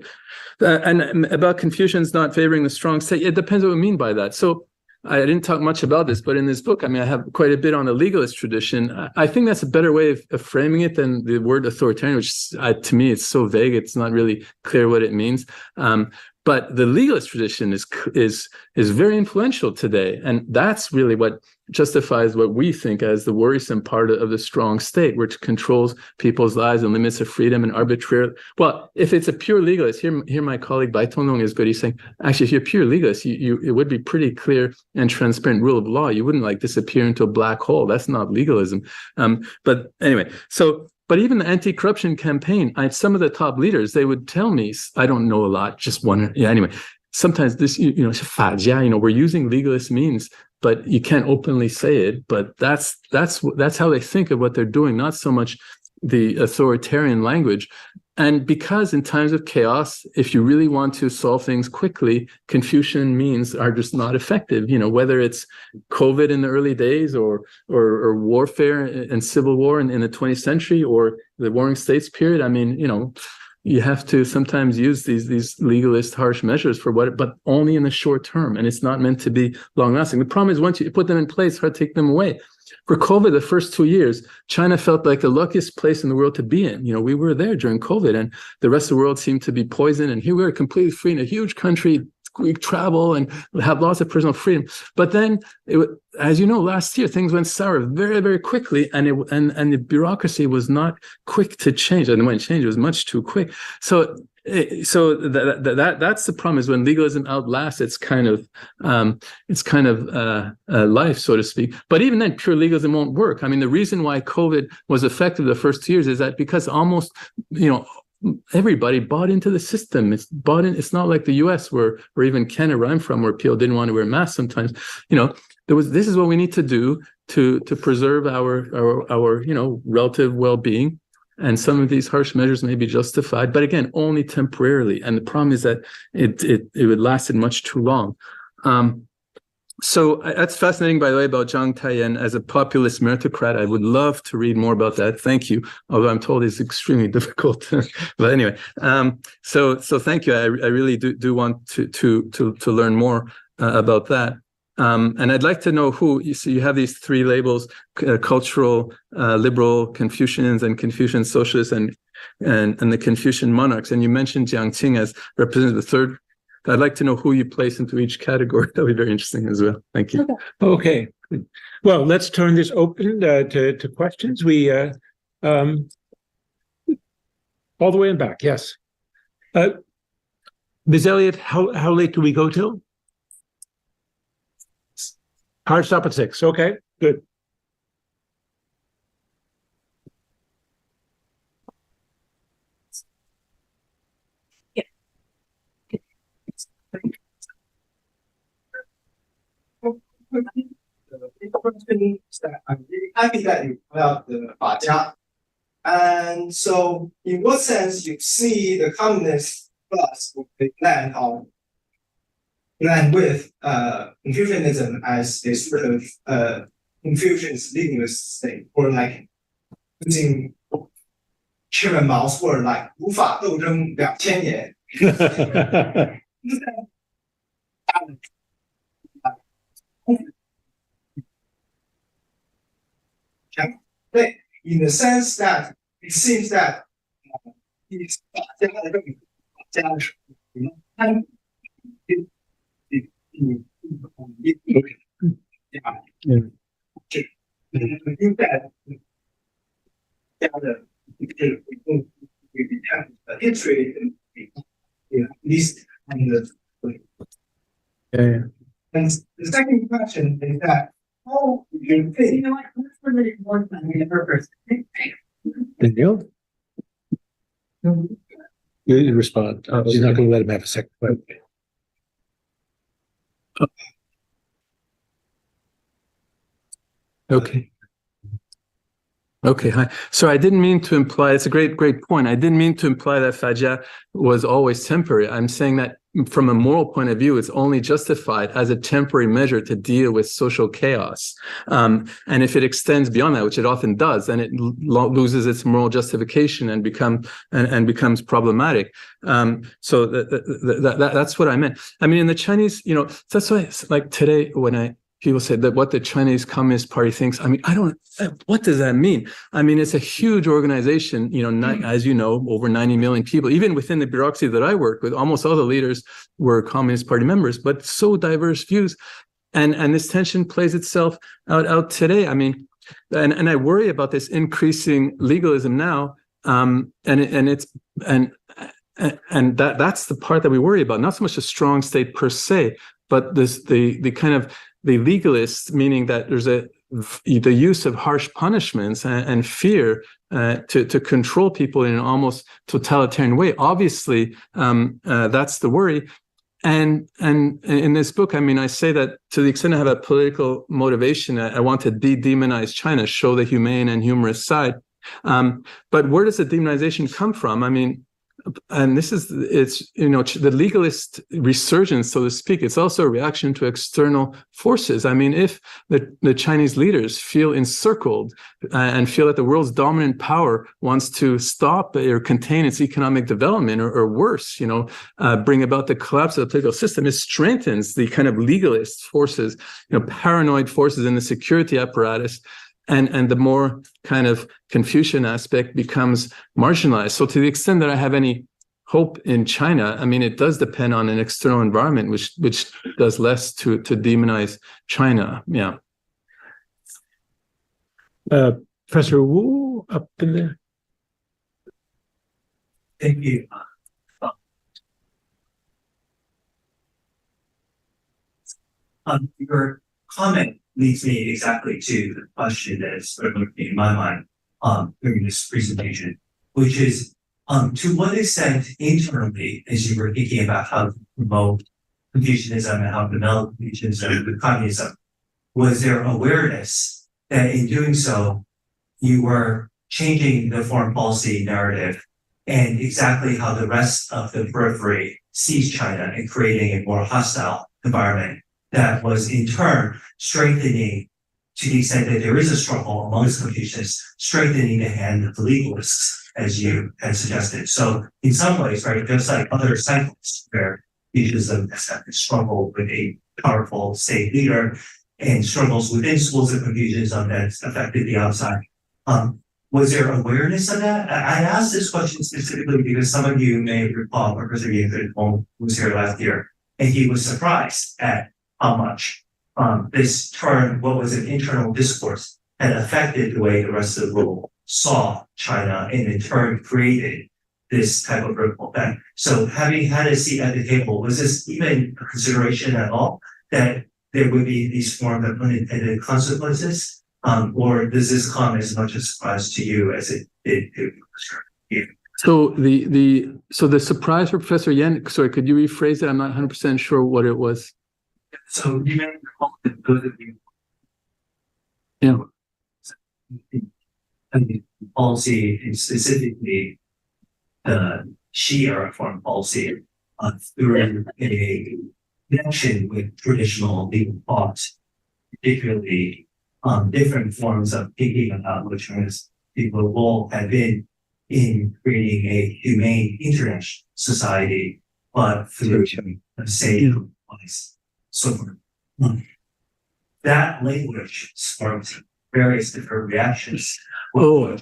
And about Confucians not favoring the strong state, it depends what we mean by that. So I didn't talk much about this, but in this book, I mean, I have quite a bit on the legalist tradition. I think that's a better way of framing it than the word authoritarian, which to me, it's so vague. It's not really clear what it means. But the legalist tradition is very influential today. And that's really what justifies what we think as the worrisome part of the strong state, which controls people's lives and limits their freedom and arbitrarily. Well, if it's a pure legalist, here my colleague Bai Tonglong is good. He's saying, actually, if you're pure legalist, it would be pretty clear and transparent rule of law. You wouldn't disappear into a black hole. That's not legalism. But anyway, but even the anti-corruption campaign, some of the top leaders, they would tell me, I don't know a lot, just one. Yeah, anyway, sometimes this, we're using legalist means, but you can't openly say it. But that's how they think of what they're doing, not so much the authoritarian language. And because in times of chaos, if you really want to solve things quickly, Confucian means are just not effective. Whether it's COVID in the early days or warfare and civil war in the 20th century or the Warring States period. I mean, you have to sometimes use these legalist harsh measures but only in the short term. And it's not meant to be long lasting. The problem is once you put them in place, it's hard to take them away. For COVID, the first 2 years, China felt like the luckiest place in the world to be in. We were there during COVID, and the rest of the world seemed to be poisoned. And here we are completely free in a huge country. We travel and have lots of personal freedom. But then, as you know, last year, things went sour very, very quickly. And the bureaucracy was not quick to change. And when it changed, it was much too quick. So that's the problem, is when legalism outlasts its kind of life, so to speak. But even then, pure legalism won't work. I mean, the reason why COVID was effective the first 2 years is that because almost everybody bought into the system. It's not like the US or even Canada, where I'm from, where people didn't want to wear masks sometimes. This is what we need to do to preserve our relative well-being. And some of these harsh measures may be justified, but again, only temporarily. And the problem is that it would lasted much too long. So that's fascinating, by the way, about Zhang Taiyan as a populist meritocrat. I would love to read more about that. Thank you. Although I'm told it's extremely difficult. But anyway, so thank you. I really do want to learn more about that. And I'd like to know who, you have these three labels, cultural, liberal Confucians and Confucian socialists and the Confucian monarchs. And you mentioned Jiang Qing as representing the third. I'd like to know who you place into each category. That'll be very interesting as well. Thank you. Okay. Well, let's turn this open to questions. We all the way in back. Yes. Ms. Elliott, how late do we go till? Hard stop at 6. Okay, good. I'm really happy that you put out the Fajia. And so, in what sense you see the communist plus the plan with Confucianism as a sort of Confucianist legalist state, or like using Chairman Mao's word, like 无法斗争2000年。In the sense that it seems that it's history, at least on the. And the second question is that how do you think? You know what? Let's limit it one by the other person. Danielle? You respond. She's not going to let him have a second question. Okay. Okay, hi. So I didn't mean to imply, it's a great point. I didn't mean to imply that fajia was always temporary. I'm saying that from a moral point of view, it's only justified as a temporary measure to deal with social chaos. And if it extends beyond that, which it often does, then it loses its moral justification and becomes problematic. So that's what I meant. I mean, in the Chinese, that's why, like today, when people say that what the Chinese Communist Party thinks. I mean, what does that mean? I mean, it's a huge organization, as you know, over 90 million people. Even within the bureaucracy that I work with, almost all the leaders were Communist Party members, but so diverse views. And this tension plays itself out today. I mean, and I worry about this increasing legalism now. And that's the part that we worry about, not so much a strong state per se, but the kind of the legalists, meaning that there's the use of harsh punishments and fear to control people in an almost totalitarian way. Obviously, that's the worry. And in this book, I mean, I say that to the extent I have a political motivation, I want to demonize China, show the humane and humorous side. But where does the demonization come from? I mean, and the legalist resurgence, so to speak, it's also a reaction to external forces. I mean, if the Chinese leaders feel encircled and feel that the world's dominant power wants to stop or contain its economic development or worse, bring about the collapse of the political system, it strengthens the kind of legalist forces, paranoid forces in the security apparatus. And the more kind of Confucian aspect becomes marginalized. So to the extent that I have any hope in China, I mean, it does depend on an external environment, which does less to demonize China. Yeah. Professor Wu, up in there. Thank you. Your comment leads me exactly to the question that is sort of in my mind during this presentation, which is to what extent internally, as you were thinking about how to promote Confucianism and how to develop Confucianism with communism, was there awareness that in doing so, you were changing the foreign policy narrative and exactly how the rest of the periphery sees China and creating a more hostile environment that was in turn strengthening, to the extent that there is a struggle amongst Confucians, strengthening the hand of the legalists, as you had suggested. So in some ways, right, just like other cycles where Confucianism has struggled with a powerful state leader and struggles within schools of Confucianism that's affected the outside. Was there awareness of that? I asked this question specifically because some of you may recall Professor Yin was here last year, and he was surprised at how much this turn, what was an internal discourse, had affected the way the rest of the world saw China, and in turn created this type of ripple effect. So having had a seat at the table, was this even a consideration at all that there would be these forms of unintended consequences? Or does this come as much a surprise to you as it did to you? So the surprise for Professor Yen, sorry, could you rephrase it? I'm not 100% sure what it was. So you may recall that those of you, policy and specifically the Shia foreign policy through a connection with traditional legal thought, particularly different forms of thinking about what China's people will have been in creating a humane international society, but through a safe place. So that language sparked various different reactions. Through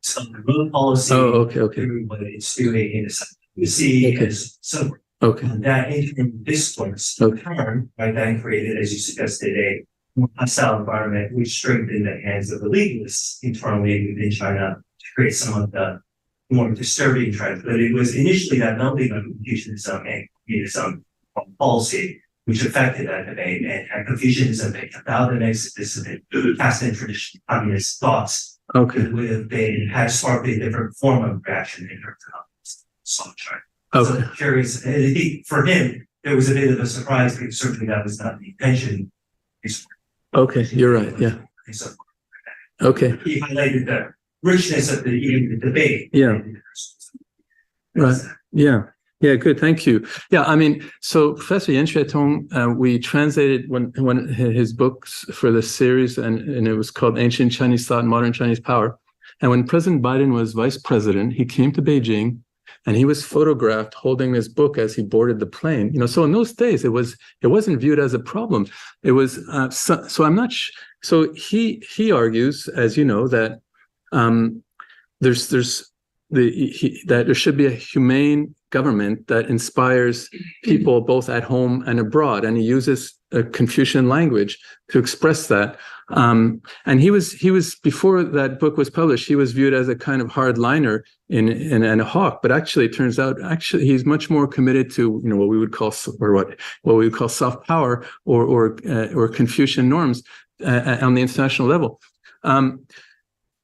some remote policy, through what it's doing in the sea, and so forth. And that interim discourse turn, right, that created, as you suggested, a more hostile environment which strengthened the hands of the legalists internally within China to create some of the more disturbing trends. But it was initially that melding of Confucianism and communism policy, which affected that debate, and Confucianism about the next discipline, fascinating traditional communist thoughts. Okay. It would have had sparked a different form of reaction in terms of chart. Okay. So I'm curious, and I think for him, it was a bit of a surprise because certainly that was not the intention. Okay, you're right. Yeah. So Okay. he highlighted the richness of the debate. Yeah. Right. Yeah. Yeah, good. Thank you. Yeah, I mean, so Professor Yan Xuetong, we translated one his books for the series, and it was called Ancient Chinese Thought and Modern Chinese Power. And when President Biden was vice president, he came to Beijing, and he was photographed holding this book as he boarded the plane. You know, so in those days, it wasn't viewed as a problem. It was so I'm not. So he argues, as you know, that that there should be a humane government that inspires people both at home and abroad, and he uses a Confucian language to express that. And he was before that book was published, he was viewed as a kind of hardliner and a hawk. But actually, it turns out he's much more committed to what we would call soft power or Confucian norms on the international level.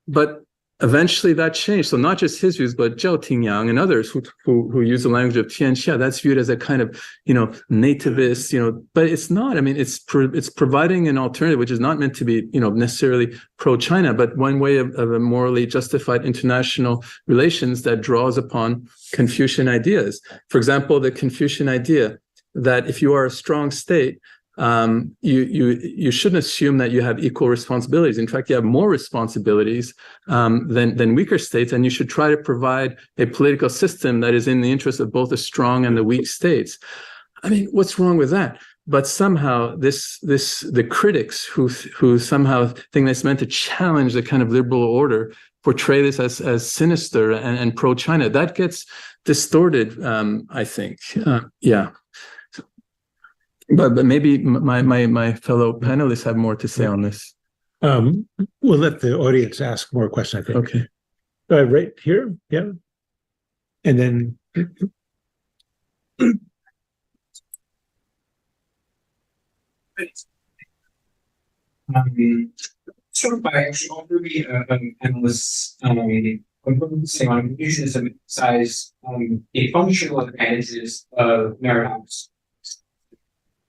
But eventually that changed. So not just his views, but Zhao Tingyang and others who use the language of Tianxia, that's viewed as a kind of, nativist, but it's not. I mean, it's providing an alternative, which is not meant to be, necessarily pro-China, but one way of a morally justified international relations that draws upon Confucian ideas. For example, the Confucian idea that if you are a strong state, you shouldn't assume that you have equal responsibilities. In fact, you have more responsibilities than weaker states, and you should try to provide a political system that is in the interest of both the strong and the weak states. I mean, what's wrong with that? But somehow the critics who somehow think that's meant to challenge the kind of liberal order portray this as sinister and pro-China. That gets distorted, I think. Yeah. But maybe my fellow panelists have more to say on this. We'll let the audience ask more questions, I think. Okay. Right here, yeah. And then... Sort of by already analysts focusing on Confucianism emphasize the functional advantages of meritocracy.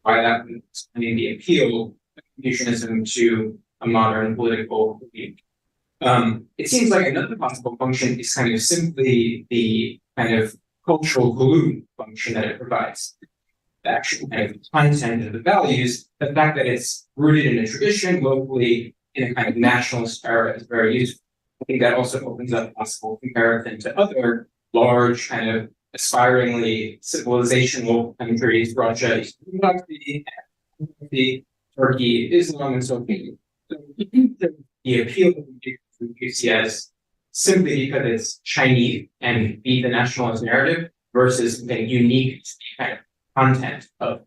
Why that would explain the appeal of Confucianism to a modern political elite. It seems like another possible function is kind of simply the kind of cultural glue function that it provides. The actual kind of content of the values, the fact that it's rooted in a tradition locally in a kind of nationalist era is very useful. I think that also opens up possible comparison to other large kind of aspiringly civilizational countries, Russia, Turkey, Islam, and so forth. So the appeal of Confucius as simply because it's Chinese and be the nationalist narrative versus something unique to the kind of content of.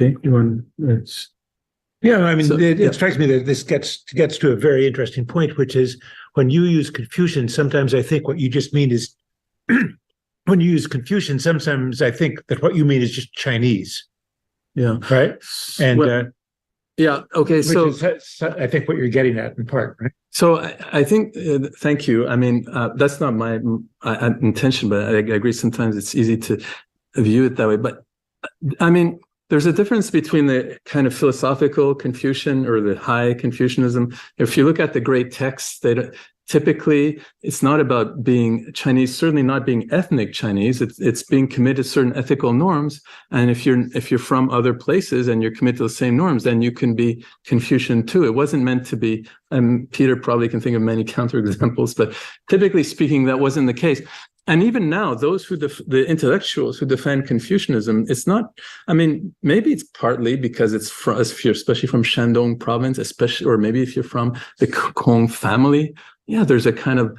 Okay, you want? Yeah, I mean, it strikes me that this gets to a very interesting point, which is when you use Confucian, sometimes I think what you just mean is when you use Confucian, sometimes I think that what you mean is just Chinese. Yeah. Right. And yeah. Okay. So I think what you're getting at in part, right? So I think, thank you. I mean, that's not my intention, but I agree. Sometimes it's easy to view it that way. But I mean, there's a difference between the kind of philosophical Confucian or the high Confucianism. If you look at the great texts, typically it's not about being Chinese, certainly not being ethnic Chinese. It's being committed to certain ethical norms. And if you're from other places and you're committed to the same norms, then you can be Confucian too. It wasn't meant to be, and Peter probably can think of many counterexamples, but typically speaking, that wasn't the case. And even now, those the intellectuals who defend Confucianism, it's not, I mean, maybe it's partly because if you're especially from Shandong province, or maybe if you're from the Kong family, yeah, there's a kind of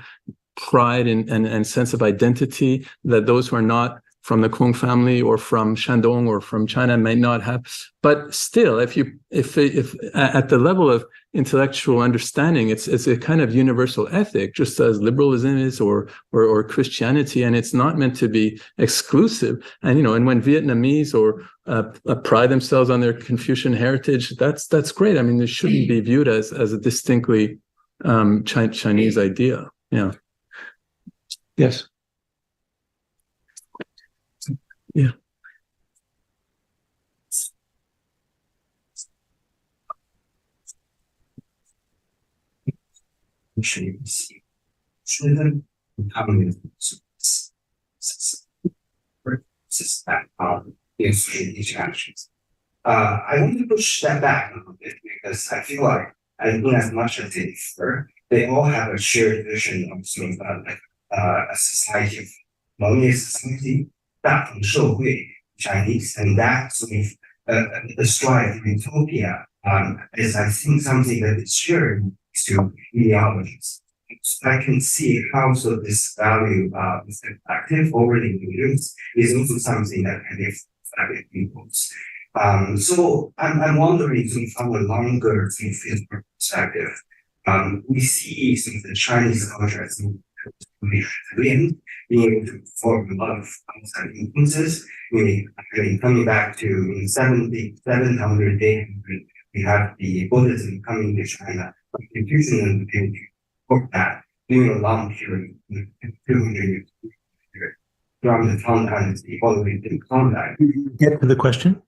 pride and sense of identity that those who are not from the Kong family or from Shandong or from China may not have. But still, if at the level of intellectual understanding, it's a kind of universal ethic, just as liberalism is or Christianity, and it's not meant to be exclusive. And and when Vietnamese or pride themselves on their Confucian heritage, that's great. I mean, it shouldn't be viewed as a distinctly Chinese idea. Yeah. Yes. Yeah. Interactions. I want to push that back a little bit because I feel like, in as much as they differ, they all have a shared vision of sort of a society of harmonious society, 大同社会 Chinese, and that sort of the strive for utopia is, I think, something that is shared to ideologies. So I can see how so this value is active over the years is also something that can affect people's. So I'm wondering from a longer perspective, we see some of the Chinese culture as being able to perform a lot of outside influences. Coming back to 700, 800, we have the Buddhism coming to China, but Confucianism came to support that during a long period, 200 years, from the Tang Dynasty all the way to the Tang Dynasty. Get to the question.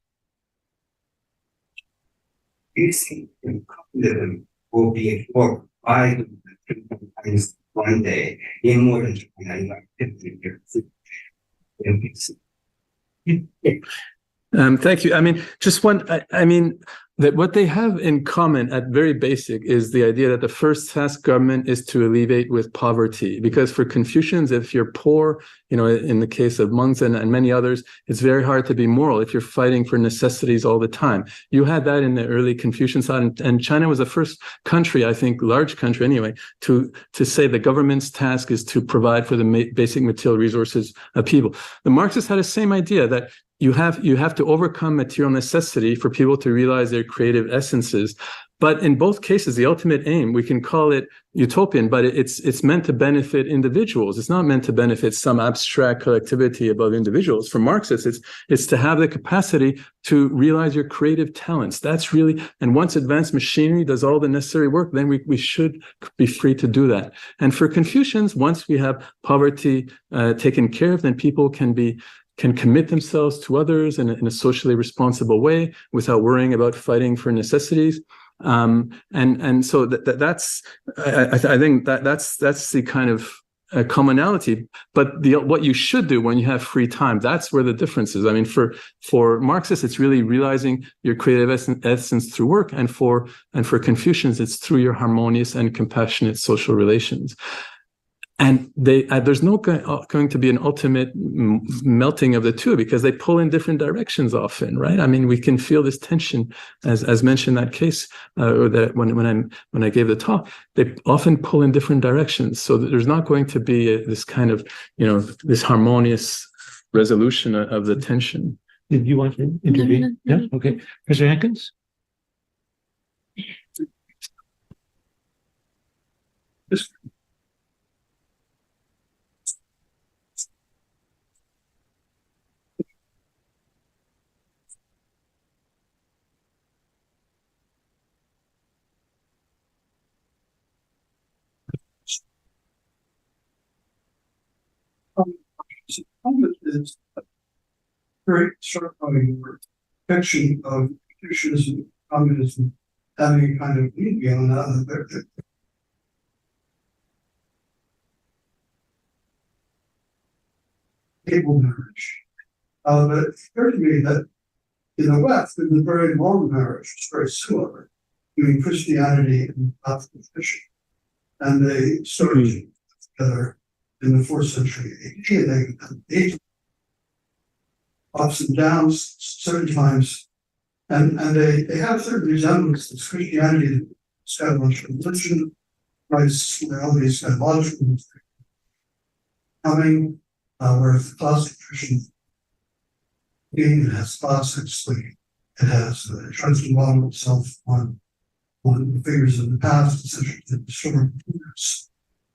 You think communism will be informed by the one day in more than 50 years. Thank you. I mean, just one, that what they have in common at very basic is the idea that the first task government is to alleviate with poverty. Because for Confucians, if you're poor, in the case of monks and many others, it's very hard to be moral if you're fighting for necessities all the time. You had that in the early Confucian side, and China was the first country, I think, large country anyway, to say the government's task is to provide for the basic material resources of people. The Marxists had the same idea that you have to overcome material necessity for people to realize their creative essences. But in both cases, the ultimate aim, we can call it utopian, but it's meant to benefit individuals. It's not meant to benefit some abstract collectivity above individuals. For Marxists, it's to have the capacity to realize your creative talents. That's really, and once advanced machinery does all the necessary work, then we should be free to do that. And for Confucians, once we have poverty taken care of, then people can commit themselves to others in a socially responsible way without worrying about fighting for necessities. And so that's I think that's the kind of commonality. But what you should do when you have free time, that's where the difference is. I mean, for Marxists, it's really realizing your creative essence through work, and for Confucians, it's through your harmonious and compassionate social relations. And there's no going to be an ultimate melting of the two, because they pull in different directions often, right? I mean, we can feel this tension, as mentioned in that case, or that when I gave the talk, they often pull in different directions. So there's not going to be this kind of, this harmonious resolution of the tension. Did you want to intervene? No. Yeah. Okay, Mr. Hankins. Is very short-cutting depiction of Confucianism, communism, having kind of medium able marriage. But it occurred to me that in the West, there's a very long marriage, it's very similar between Christianity and Confucianism. And they started together in the 4th century AD, and they ups and downs certain times, and they have certain resemblances. Christianity established religion, Christ, these logical coming, whereas the classic tradition It has classics, it has tries to model itself on the figures of the past, essentially the historical figures,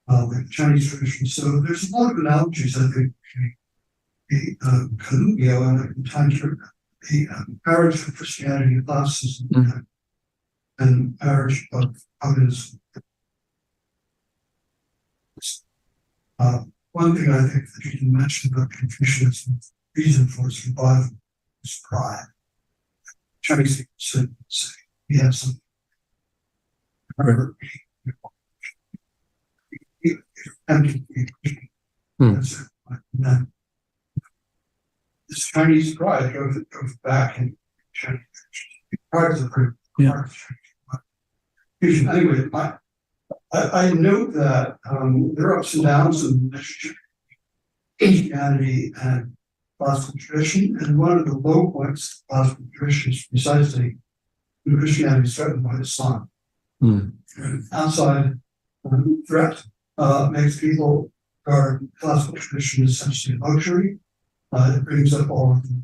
like the Chinese tradition. So there's a lot of analogies, I think, between Columbia and time to the marriage of Christianity and classicism and marriage of communism. One thing I think that you can mention about Confucianism, reason for its revival is pride. Chinese people say we have some. This Chinese pride goes back in Chinese tradition. Anyway, I note that there are ups and downs in the relationship between Christianity and classical tradition, and one of the low points of classical tradition is precisely when Christianity is threatened by Islam. An outside threat makes people regard classical tradition as essentially luxury. It brings up all of the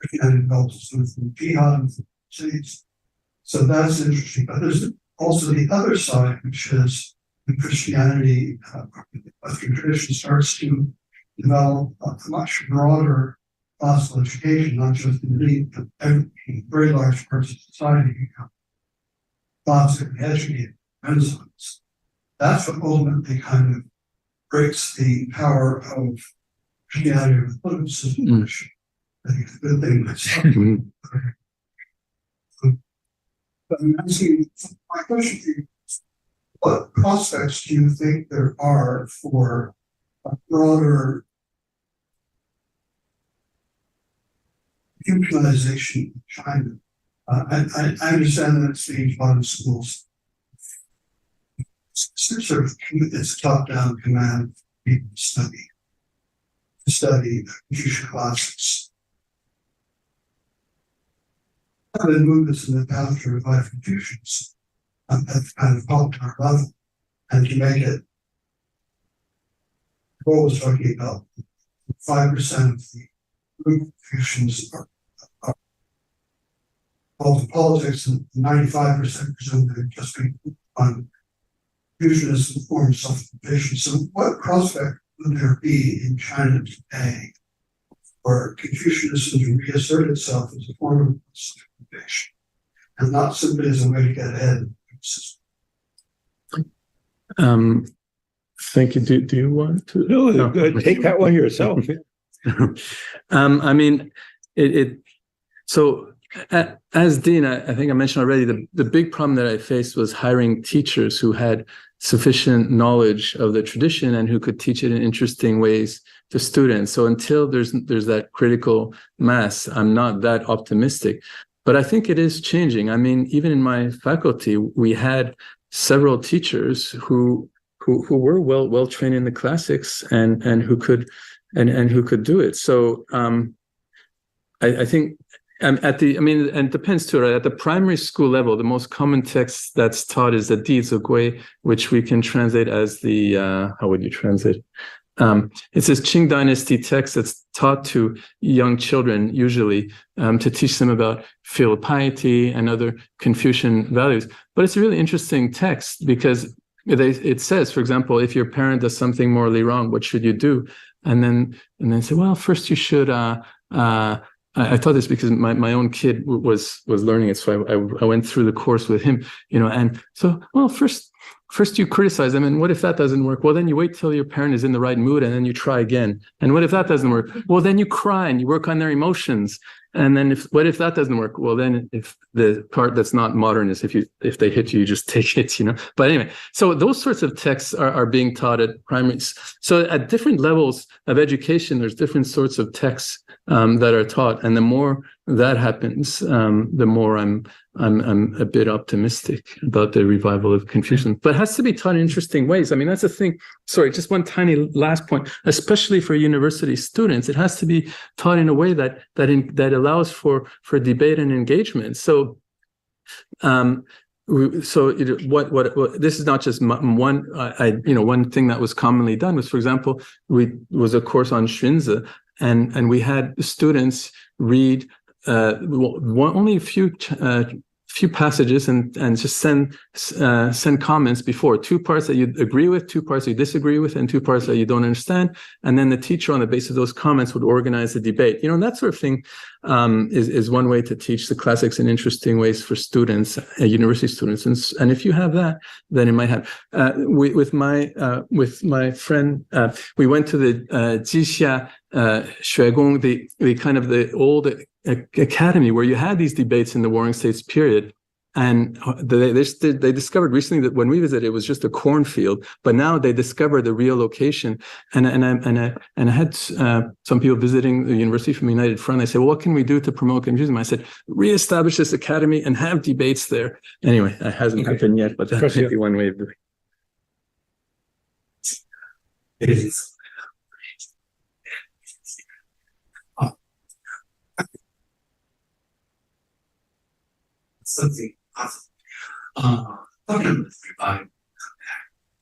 Christianity develops with the jihad and the cities. So that's interesting. But there's also the other side, which is when Christianity, Western tradition starts to develop a much broader classical education, not just in elite, but very large parts of society become classically educated, Renaissance. That's what ultimately kind of breaks the power of Christianity with political system, which I think is a good thing myself. But I'm asking, my question to you is, what prospects do you think there are for a broader Confucianization of China? I understand that it's being taught in schools. It's sort of it's top-down command for people to study Confucian classics. I've been movements in the past to revive Confucians at the kind of popular level, and to make it, Paul was talking about 5% of the group Confucians are involved in politics, and 95% presume they're just being on Confucianism form of self-determination. So what prospect would there be in China today for Confucianism to reassert itself as a form of self-determination and not simply as a way to get ahead of the system? Thank you. Do you want to? No, take that one yourself. I mean, so as dean, I think I mentioned already, the big problem that I faced was hiring teachers who had sufficient knowledge of the tradition and who could teach it in interesting ways to students. So until there's that critical mass, I'm not that optimistic. But I think it is changing. I mean, even in my faculty, we had several teachers who were well trained in the classics and who could do it. So I think and it depends too, right? At the primary school level, the most common text that's taught is the Deeds of Gui, which we can translate as the how would you translate? It's this Qing Dynasty text that's taught to young children, usually, to teach them about filial piety and other Confucian values. But it's a really interesting text because it says, for example, if your parent does something morally wrong, what should you do? And then say, well, first you should. I taught this because my own kid was learning it, so I went through the course with him, and so, well, first you criticize them, and what if that doesn't work? Well, then you wait till your parent is in the right mood, and then you try again. And what if that doesn't work? Well, then you cry and you work on their emotions. And then what if that doesn't work? Well, then if the part that's not modern is if they hit you, you just take it, But anyway, so those sorts of texts are being taught at primaries. So at different levels of education, there's different sorts of texts that are taught, and the more that happens, the more I'm a bit optimistic about the revival of Confucianism. But it has to be taught in interesting ways. I mean, that's the thing. Sorry, just one tiny last point. Especially for university students, it has to be taught in a way that allows for debate and engagement. So. This is not just one. One thing that was commonly done was, for example, was a course on Xunzi, and we had students read only a few passages and just send comments before, 2 parts that you agree with, 2 parts you disagree with, and 2 parts that you don't understand. And then the teacher, on the basis of those comments, would organize the debate. That sort of thing is one way to teach the classics in interesting ways for students, university students. And if you have that, then it might have. With my friend, we went to the Jixia Xuegong, the kind of the old academy where you had these debates in the Warring States period. And they discovered recently that when we visited, it was just a cornfield, but now they discovered the real location. And I had some people visiting the university from United Front. They said, well, what can we do to promote Confucianism? I said, reestablish this academy and have debates there. Anyway, it hasn't happened yet, but that might be one way of doing it. It is. Something talking about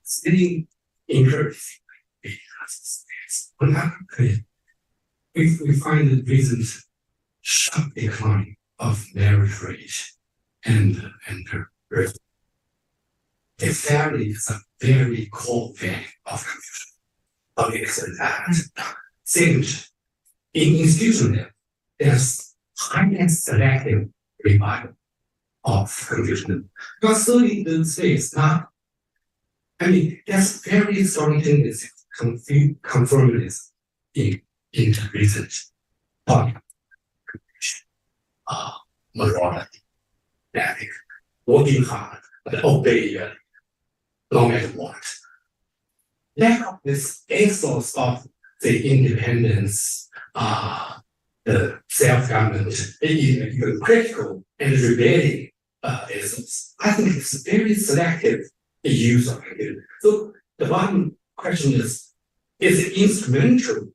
studying encouraging we find the recent sharp decline of marriage rate and the family is a very core value of Confucian. Second, in institution there's high and selective revival of Confucianism. Because studying the space, there's very strong tendency to conformism in research. Morality, ethic, working hard, obey no matter what. Lack of this ethos of the independence, the self-government, even critical and rebelling ethos. I think it's very selective use of it. So the bottom question is it instrumental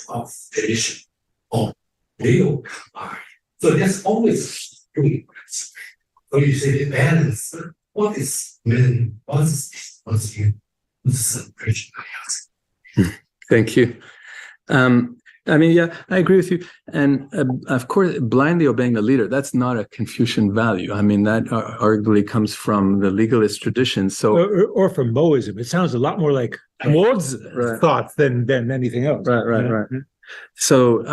of tradition or real combined? So there's always doing it. So you say the balance, what is mean? What's celebration? Thank you. Yeah, I agree with you. And of course, blindly obeying the leader, that's not a Confucian value. That arguably comes from the legalist tradition. So, or from Moism. It sounds a lot more like Mo's thoughts than anything else. Right. So,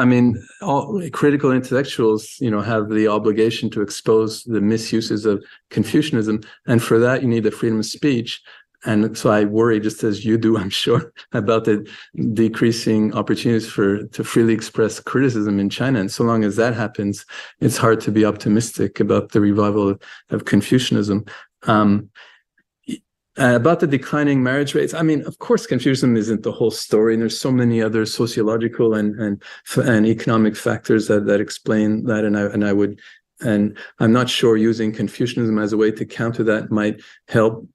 all critical intellectuals, have the obligation to expose the misuses of Confucianism. And for that, you need the freedom of speech. And so I worry, just as you do, I'm sure, about the decreasing opportunities to freely express criticism in China. And so long as that happens, it's hard to be optimistic about the revival of Confucianism. About the declining marriage rates, of course, Confucianism isn't the whole story, and there's so many other sociological and economic factors that explain that. And I'm not sure using Confucianism as a way to counter that might help.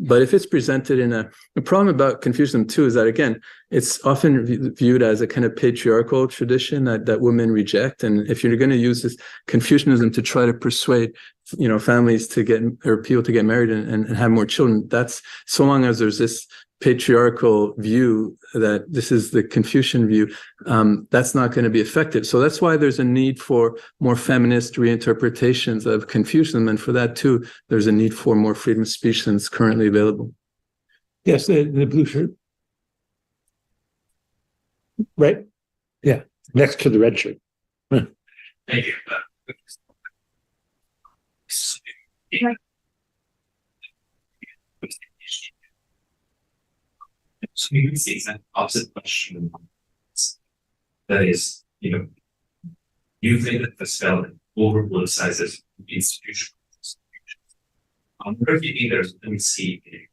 But if it's presented in the problem about Confucianism too is that, again, it's often viewed as a kind of patriarchal tradition that women reject. And if you're going to use this Confucianism to try to persuade, families to get, or people to get married and have more children, that's so long as there's this patriarchal view that this is the Confucian view, that's not going to be effective. So that's why there's a need for more feminist reinterpretations of Confucianism. And for that too, there's a need for more freedom of speech than is currently available. Yes, the blue shirt. Right? Yeah, next to the red shirt. Thank you. So you can see exactly opposite question. That is, you think that the spell over-politicizes institutions. If you think there's a tendency in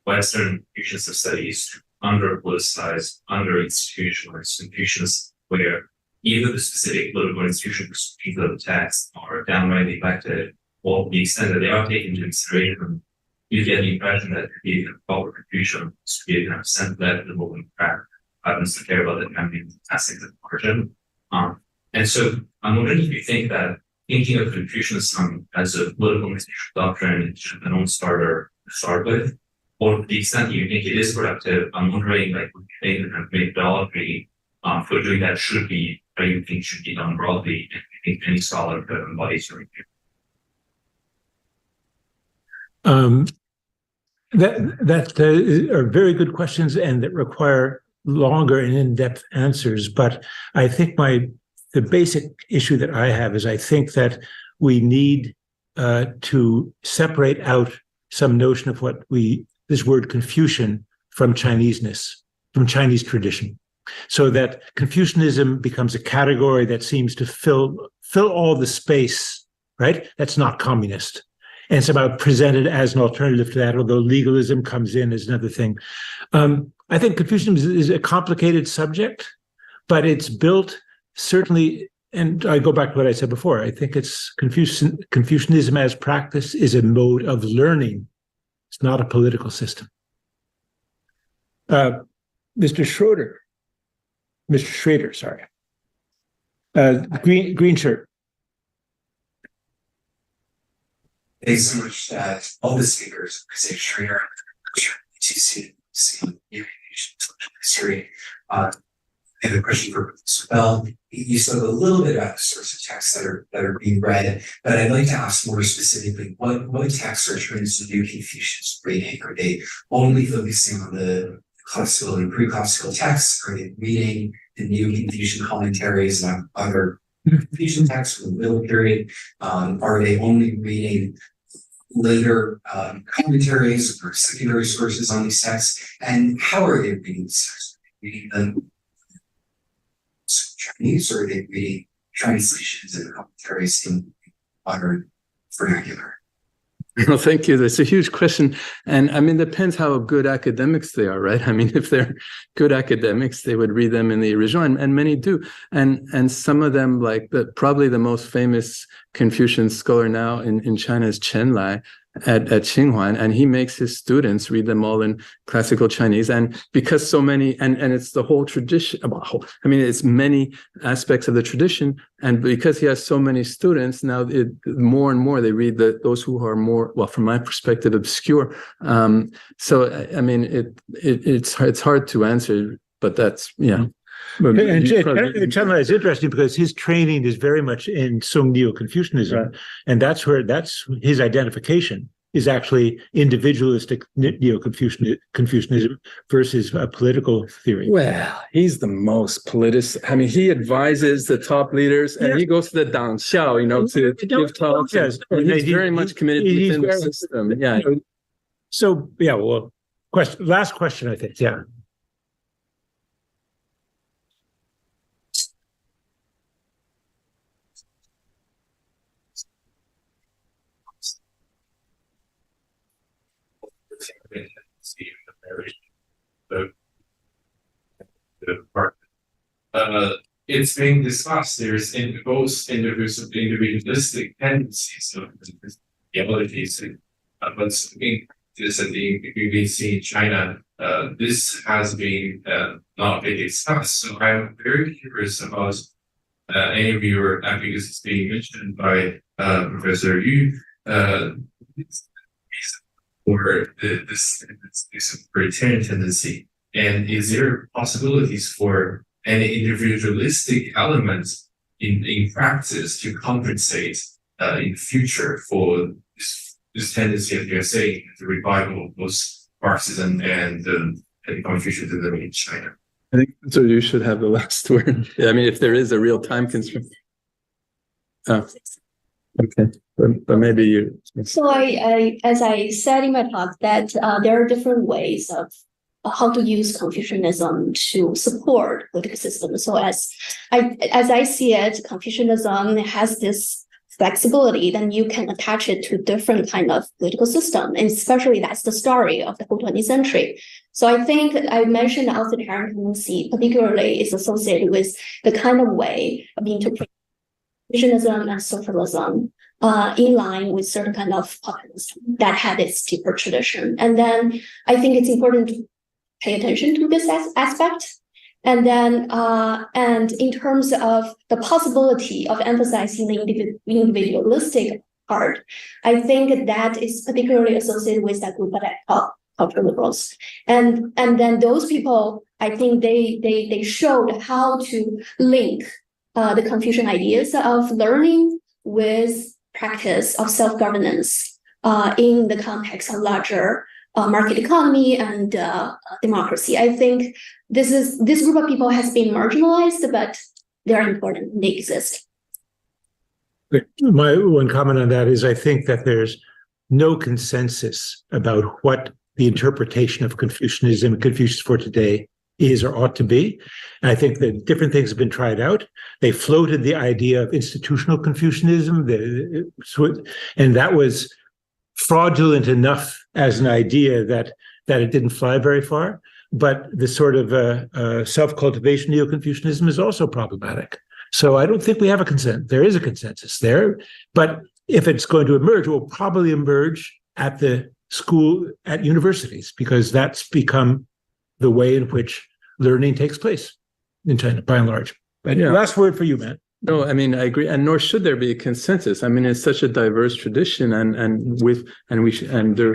Western institutions of studies under-politicized, under-institutionalized institutions where either the specific political institutions people of the text are downright neglected, or the extent that they are taken into consideration, you get the impression that the proper Confucian is to be a kind of center-led liberal democrat happens to care about the family aspects of origin. And so I'm wondering if you think that thinking of Confucianism as a political institutional doctrine is a non-starter to start with, or to the extent that you think it is productive, I'm wondering, would you think that methodology for doing that should be, I think should be done broadly. I think any scholar embodies your view. That are very good questions and that require longer and in-depth answers. But I think the basic issue that I have is I think that we need to separate out some notion of this word Confucian from Chineseness, from Chinese tradition, so that Confucianism becomes a category that seems to fill all the space, right? That's not communist. And it's about presented as an alternative to that, although legalism comes in as another thing. I think Confucianism is a complicated subject, but it's built certainly, and I go back to what I said before, I think it's Confucianism as practice is a mode of learning. It's not a political system. Mr. Schrader, sorry. Green shirt. Thanks so much, all the speakers. Say Schrader, history. I have a question for Professor Bell. You spoke a little bit about the sorts of texts that are being read, but I'd like to ask more specifically, what texts are trends to do Confucius reading? Are they only focusing on the classical and pre-classical texts? Are they reading the new Confucian commentaries and other Confucian texts from the middle period? Are they only reading later commentaries or secondary sources on these texts? And how are they reading these texts? Are they reading them Chinese, or are they reading translations and commentaries in modern vernacular? Well, thank you. That's a huge question. And I mean, it depends how good academics they are, right? I mean, if they're good academics, they would read them in the original, and many do. And some of them, like probably the most famous Confucian scholar now in China is Chen Lai at Tsinghua, and he makes his students read them all in classical Chinese. And because so many, and it's the whole tradition, I mean, it's many aspects of the tradition. And because he has so many students, now more and more they read those who are more, well, from my perspective, obscure. So, I mean, it's hard to answer, but that's, yeah. And Chen Lai is interesting because his training is very much in Sung Neo-Confucianism, right. And that's his identification is actually individualistic Neo-Confucianism versus political theory. Well, he's the most politicist. I mean, he advises the top leaders, and he goes to the Dangxiao, to give talks. Yes. And he's very much committed within the system. Yeah. So, yeah. Well, last question, I think. Yeah. It's being discussed. There's both individualistic tendencies of ideologies, but something this I think we see in China. This has been not been discussed. So I'm very curious about any of your, because it's being mentioned by Professor Yu. Or this authoritarian tendency, and is there possibilities for any individualistic elements in practice to compensate in future for this tendency, as you're saying, the revival of both Marxism and Confucianism in China? I think so. You should have the last word. I mean, if there is a real time constraint. Okay, but maybe you. So I, as I said in my talk, that there are different ways of how to use Confucianism to support political systems. So as I see it, Confucianism has this flexibility, then you can attach it to different kind of political system, and especially that's the story of the whole 20th century. So I think I mentioned the authoritarian tendency, particularly is associated with the kind of way of interpreting Confucianism and socialism in line with certain kind of populism that had its deeper tradition. And then I think it's important to pay attention to this aspect. And then, and in terms of the possibility of emphasizing the individualistic part, I think that is particularly associated with that group that I cultural liberals. And then those people, I think they showed how to link the Confucian ideas of learning with practice of self-governance in the context of larger market economy and democracy. I think this group of people has been marginalized, but they're important. They exist. My one comment on that is I think that there's no consensus about what the interpretation of Confucianism, Confucius for today, is or ought to be. And I think that different things have been tried out. They floated the idea of institutional Confucianism, and that was fraudulent enough as an idea that it didn't fly very far. But the sort of self-cultivation neo-Confucianism is also problematic. So I don't think we have a consensus. There is a consensus there, but if it's going to emerge, it will probably emerge at the school, at universities, because that's become the way in which learning takes place in China, by and large. But Yeah. last word for you, Matt. No, I mean, I agree, and nor should there be a consensus. I mean, it's such a diverse tradition, and there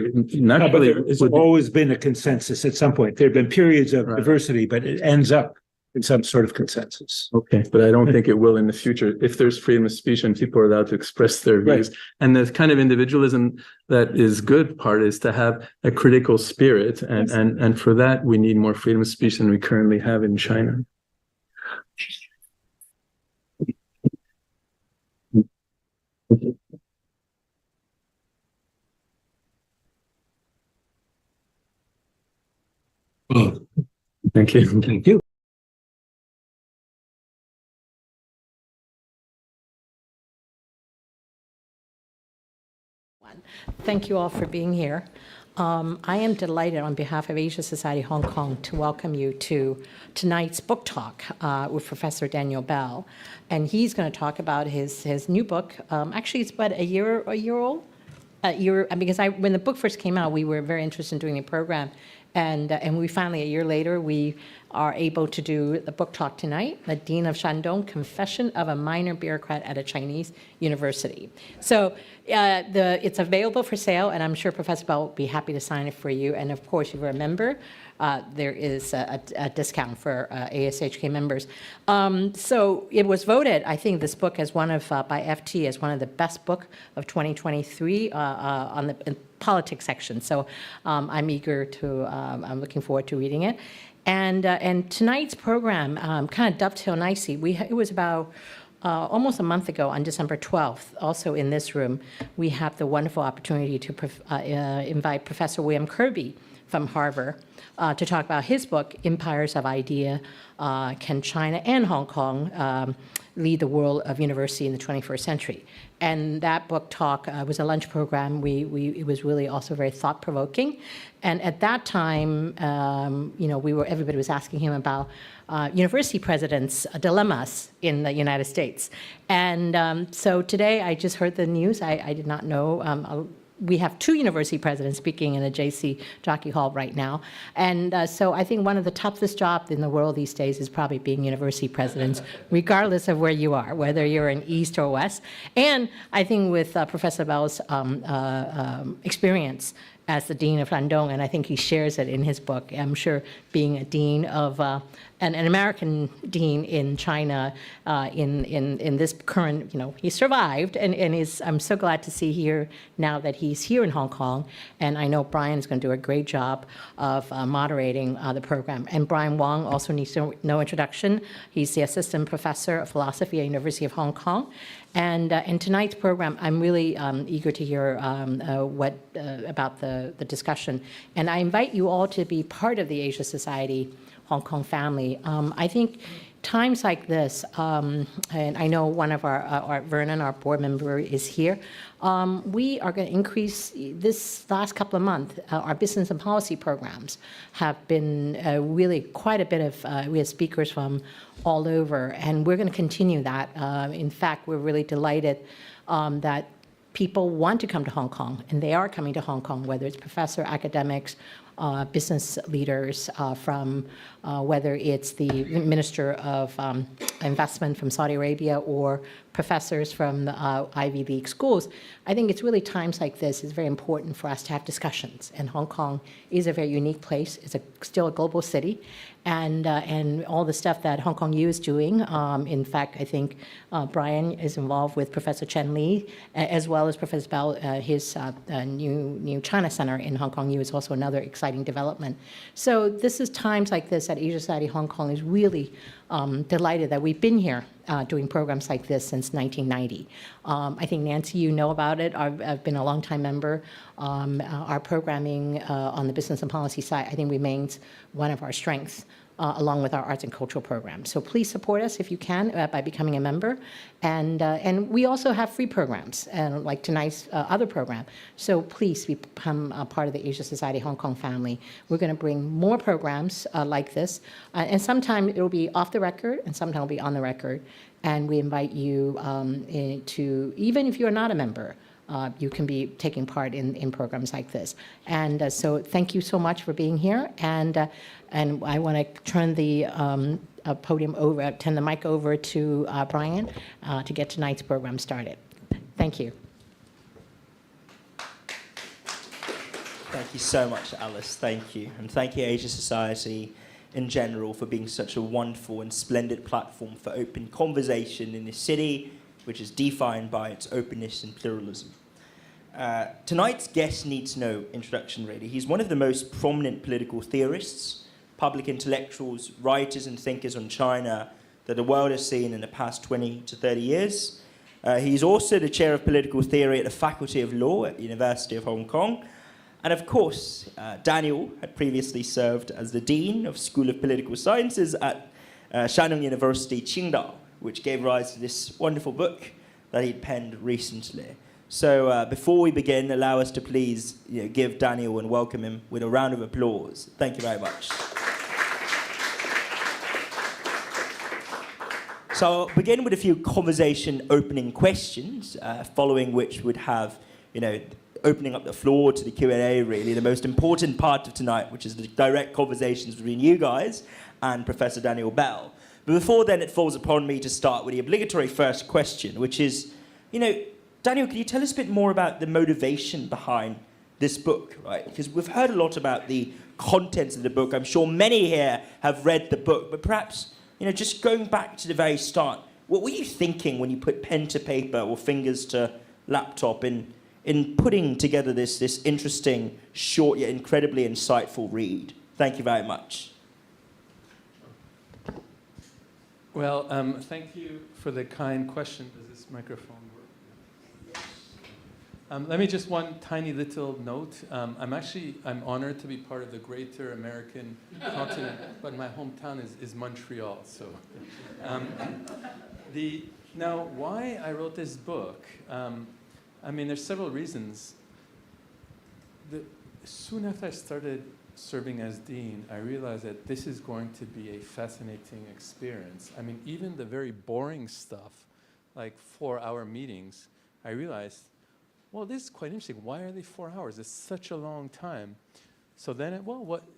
naturally There's always been a consensus at some point. There have been periods of diversity, but it ends up in some sort of consensus. Okay, but I don't think it will in the future. If there's freedom of speech and people are allowed to express their views, and the kind of individualism that is good part is to have a critical spirit, and for that we need more freedom of speech than we currently have in China. Thank you. Thank you. Thank you all for being here. I am delighted on behalf of Asia Society Hong Kong to welcome you to tonight's book talk with Professor Daniel Bell. And he's going to talk about his new book. Actually, it's about a year old. Because when the book first came out, we were very interested in doing a program. And we finally, a year later, we are able to do the book talk tonight, The Dean of Shandong, Confession of a Minor Bureaucrat at a Chinese University. So it's available for sale, and I'm sure Professor Bell will be happy to sign it for you. And of course, if you're a member, there is a discount for ASHK members. So it was voted, I think, this book as one of, by FT, as one of the best book of 2023 on the politics section. So I'm eager to, I'm looking forward to reading it. And tonight's program kind of dovetailed nicely. It was about almost a month ago, on December 12th, also in this room, we have the wonderful opportunity to invite Professor William Kirby from Harvard to talk about his book, Empires of Idea, Can China and Hong Kong Lead the World of University in the 21st Century? And that book talk was a lunch program. It was really also very thought-provoking. And at that time, everybody was asking him about university presidents' dilemmas in the United States. And so today, I just heard the news. I did not know. We have 2 university presidents speaking in the JC Jockey Hall right now. And so I think one of the toughest jobs in the world these days is probably being university presidents, regardless of where you are, whether you're in East or West. And I think with Professor Bell's experience as the Dean of Shandong, and I think he shares it in his book. I'm sure being a dean of an American dean in China in this current, he survived, and I'm so glad to see here now that he's here in Hong Kong, and I know Brian's going to do a great job of moderating the program. And Brian Wong also needs no introduction. He's the assistant professor of philosophy at University of Hong Kong. And in tonight's program, I'm really eager to hear about the discussion. And I invite you all to be part of the Asia Society Hong Kong family. I think times like this, and I know one of our Vernon, our board member, is here. We are going to increase this last couple of months. Our business and policy programs have been really quite a bit of, we have speakers from all over, and we're going to continue that. In fact, we're really delighted that people want to come to Hong Kong, and they are coming to Hong Kong, whether it's professor, academics, business leaders from whether it's the Minister of investment from Saudi Arabia or professors from the Ivy League schools. I think it's really times like this is very important for us to have discussions. And Hong Kong is a very unique place. It's still a global city. And all the stuff that Hong Kong U is doing. In fact, I think Brian is involved with Professor Chen Li, as well as Professor Bell. His new China Center in Hong Kong U is also another exciting development. So this is times like this that Asia Society Hong Kong is really delighted that we've been here doing programs like this since 1990. I think, Nancy, you know about it. I've been a longtime member. Our programming on the business and policy side, I think, remains one of our strengths, along with our arts and cultural programs. So please support us if you can by becoming a member. And we also have free programs, like tonight's other program. So please become a part of the Asia Society Hong Kong family. We're going to bring more programs like this. And sometime it'll be off the record, and sometime it'll be on the record. And we invite you to, even if you're not a member, you can be taking part in programs like this. And so thank you so much for being here. And I want to turn the podium over, turn the mic over to Brian to get tonight's program started. Thank you. Thank you so much, Alice. Thank you. And thank you, Asia Society in general, for being such a wonderful and splendid platform for open conversation in a city which is defined by its openness and pluralism. Tonight's guest needs no introduction, really. He's one of the most prominent political theorists, public intellectuals, writers and thinkers on China that the world has seen in the past 20 to 30 years. He's also the chair of political theory at the Faculty of Law at the University of Hong Kong. And of course, Daniel had previously served as the Dean of School of Political Sciences at Shandong University, Qingdao, which gave rise to this wonderful book that he'd penned recently. So before we begin, allow us to please give Daniel and welcome him with a round of applause. Thank you very much. So I'll begin with a few conversation opening questions, following which would have, opening up the floor to the Q&A, really, the most important part of tonight, which is the direct conversations between you guys and Professor Daniel Bell. But before then, it falls upon me to start with the obligatory first question, which is, Daniel, can you tell us a bit more about the motivation behind this book, right? Because we've heard a lot about the contents of the book. I'm sure many here have read the book, but perhaps, just going back to the very start, what were you thinking when you put pen to paper or fingers to laptop in putting together this interesting, short, yet incredibly insightful read? Thank you very much. Well, thank you for the kind question. Does this microphone work? Let me just one tiny little note. I'm honored to be part of the greater American continent, but my hometown is Montreal. So, now why I wrote this book? There's several reasons. Soon after I started serving as dean, I realized that this is going to be a fascinating experience. Even the very boring stuff, like 4-hour meetings, I realized, well, this is quite interesting. Why are they 4 hours? It's such a long time. So then,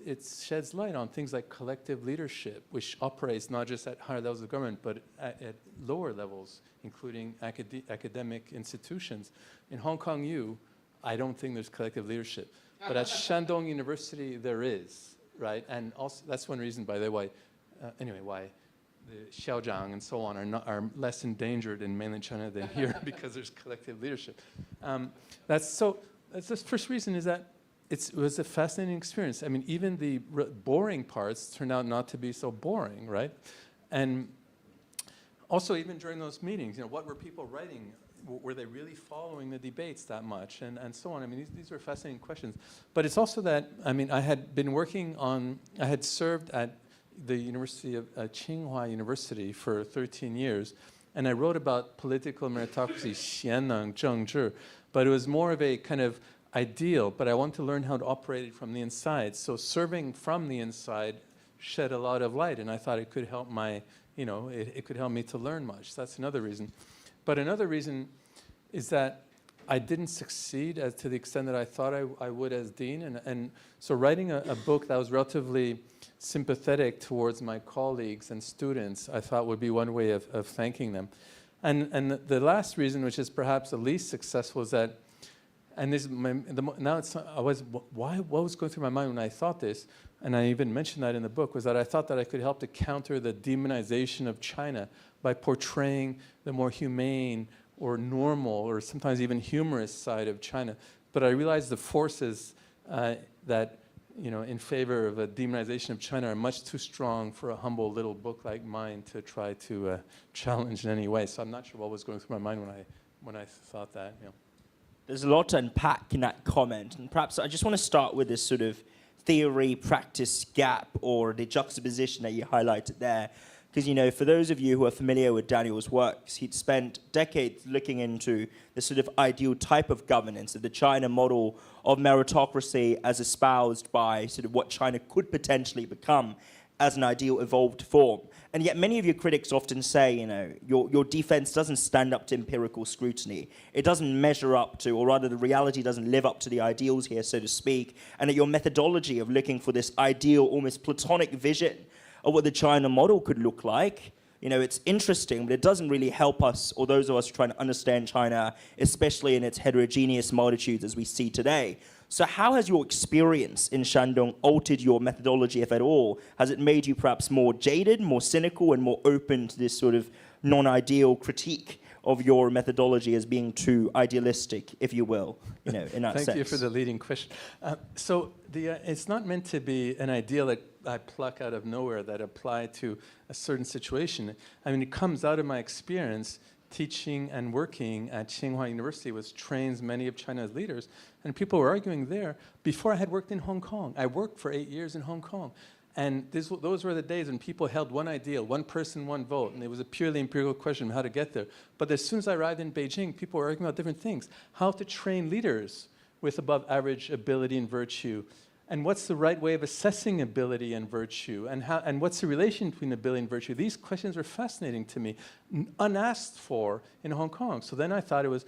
it sheds light on things like collective leadership, which operates not just at higher levels of government, but at lower levels, including academic institutions. In Hong Kong U, I don't think there's collective leadership. But at Shandong University, there is, right? And also, that's one reason, by the way, why the Xiaozhang and so on are less endangered in mainland China than here because there's collective leadership. That's the first reason is that it was a fascinating experience. Even the boring parts turned out not to be so boring, right? And also, even during those meetings, what were people writing? Were they really following the debates that much? And so on. These were fascinating questions. But it's also that, I had served at the University of Tsinghua University for 13 years, and I wrote about political meritocracy, 贤能政治, but it was more of a kind of ideal, but I want to learn how to operate it from the inside. So serving from the inside shed a lot of light, and I thought it could help it could help me to learn much. That's another reason. But another reason is that I didn't succeed to the extent that I thought I would as dean, and so writing a book that was relatively sympathetic towards my colleagues and students, I thought would be one way of thanking them. And the last reason, which is perhaps the least successful, is that, and this now it's what was going through my mind when I thought this, and I even mentioned that in the book, was that I thought that I could help to counter the demonization of China by portraying the more humane or normal or sometimes even humorous side of China. But I realized the forces that, you know, in favor of a demonization of China are much too strong for a humble little book like mine to try to challenge in any way. So I'm not sure what was going through my mind when I thought that. You know. There's a lot to unpack in that comment, and perhaps I just want to start with this sort of theory-practice gap or the juxtaposition that you highlighted there. Because, you know, for those of you who are familiar with Daniel's works, he'd spent decades looking into the sort of ideal type of governance, of the China model of meritocracy as espoused by sort of what China could potentially become as an ideal evolved form. And yet many of your critics often say, you know, your defense doesn't stand up to empirical scrutiny. It doesn't measure up to, or rather the reality doesn't live up to the ideals here, so to speak, and that your methodology of looking for this ideal, almost Platonic vision of what the China model could look like, you know, it's interesting, but it doesn't really help us, or those of us trying to understand China, especially in its heterogeneous multitudes as we see today. So how has your experience in Shandong altered your methodology, if at all? Has it made you perhaps more jaded, more cynical, and more open to this sort of non-ideal critique of your methodology as being too idealistic, if you will, you know, in that sense? Thank you for the leading question. So it's not meant to be an ideal that I pluck out of nowhere that apply to a certain situation. I mean, it comes out of my experience teaching and working at Tsinghua University, which trains many of China's leaders, and people were arguing there before I had worked in Hong Kong. I worked for 8 years in Hong Kong. And those were the days when people held one ideal, one person, one vote, and it was a purely empirical question of how to get there. But as soon as I arrived in Beijing, people were arguing about different things. How to train leaders with above average ability and virtue, and what's the right way of assessing ability and virtue, and what's the relation between ability and virtue. These questions were fascinating to me, unasked for in Hong Kong. So then I thought it was,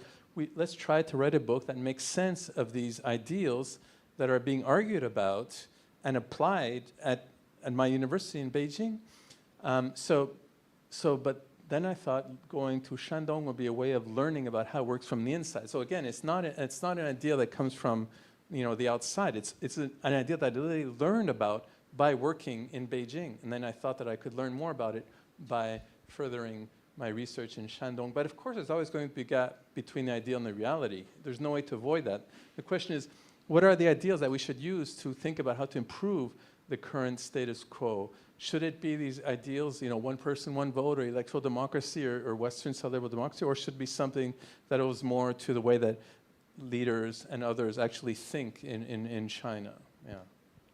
let's try to write a book that makes sense of these ideals that are being argued about and applied at my university in Beijing. But then I thought going to Shandong would be a way of learning about how it works from the inside. So again, it's not an idea that comes from, you know, the outside. It's an idea that I literally learned about by working in Beijing. And then I thought that I could learn more about it by furthering my research in Shandong. But of course, there's always going to be a gap between the ideal and the reality. There's no way to avoid that. The question is, what are the ideals that we should use to think about how to improve the current status quo? Should it be these ideals, you know, one person, one vote, or electoral democracy, or Western style liberal democracy, or should it be something that owes more to the way that leaders and others actually think in China? Yeah.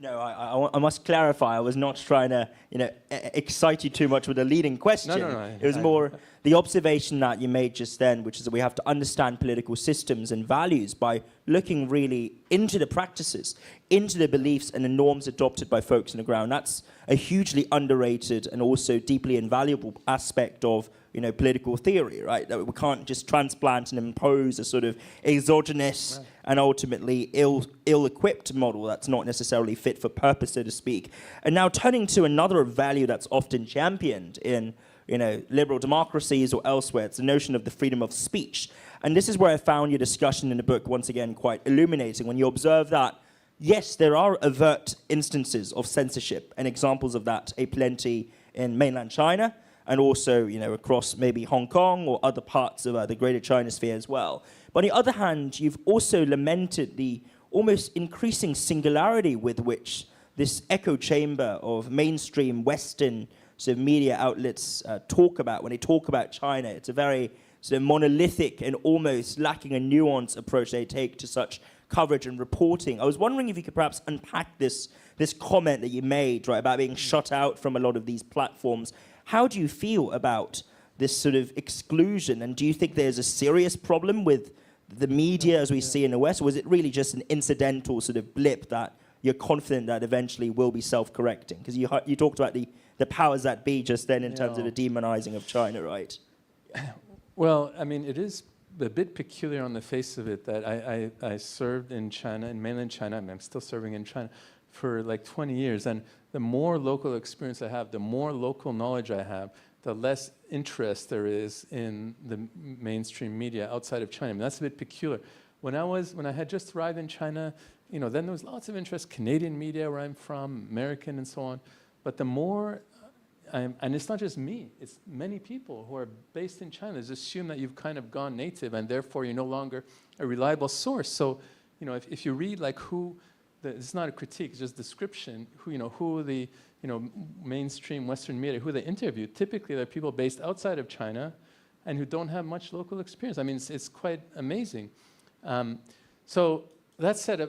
No, I must clarify. I was not trying to, you know, excite you too much with a leading question. No. It was more the observation that you made just then, which is that we have to understand political systems and values by looking really into the practices, into the beliefs and the norms adopted by folks on the ground. That's a hugely underrated and also deeply invaluable aspect of, you know, political theory, right? That we can't just transplant and impose a sort of exogenous and ultimately ill-equipped model that's not necessarily fit for purpose, so to speak. And now turning to another value that's often championed in, you know, liberal democracies or elsewhere, it's the notion of the freedom of speech. And this is where I found your discussion in the book, once again, quite illuminating, when you observe that, yes, there are overt instances of censorship and examples of that aplenty in mainland China, and also, you know, across maybe Hong Kong or other parts of the greater China sphere as well. But on the other hand, you've also lamented the almost increasing singularity with which this echo chamber of mainstream Western sort of media outlets talk about, when they talk about China. It's a very sort of monolithic and almost lacking a nuanced approach they take to such coverage and reporting. I was wondering if you could perhaps unpack this comment that you made, right, about being shut out from a lot of these platforms. How do you feel about this sort of exclusion? And do you think there's a serious problem with the media as we see in the West? Or was it really just an incidental sort of blip that you're confident that eventually will be self-correcting? Because you talked about the powers that be just then in terms of the demonizing of China, right? Well, I mean, it is a bit peculiar on the face of it that I served in China, in mainland China. I mean, I'm still serving in China, for like 20 years. And the more local experience I have, the more local knowledge I have, the less interest there is in the mainstream media outside of China. I mean, that's a bit peculiar. When I had just arrived in China, you know, then there was lots of interest, Canadian media where I'm from, American and so on. But the more, and it's not just me, it's many people who are based in China, just assume that you've kind of gone native and therefore you're no longer a reliable source. So, you know, if you read like it's not a critique, it's just description, who the, mainstream Western media, who they interview, typically they're people based outside of China and who don't have much local experience. I mean, it's quite amazing. So that said,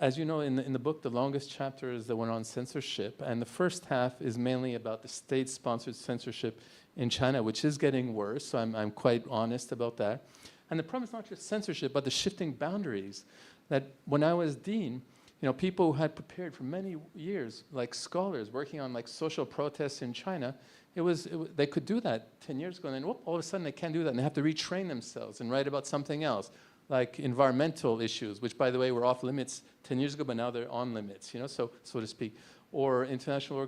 as you know, in the book, the longest chapter is the one on censorship, and the first half is mainly about the state-sponsored censorship in China, which is getting worse, so I'm quite honest about that. And the problem is not just censorship, but the shifting boundaries. That when I was dean, people who had prepared for many years, like scholars working on like social protests in China, they could do that 10 years ago, and then whoop, all of a sudden they can't do that, and they have to retrain themselves and write about something else, like environmental issues, which, by the way, were off limits 10 years ago, but now they're on limits, so to speak, or international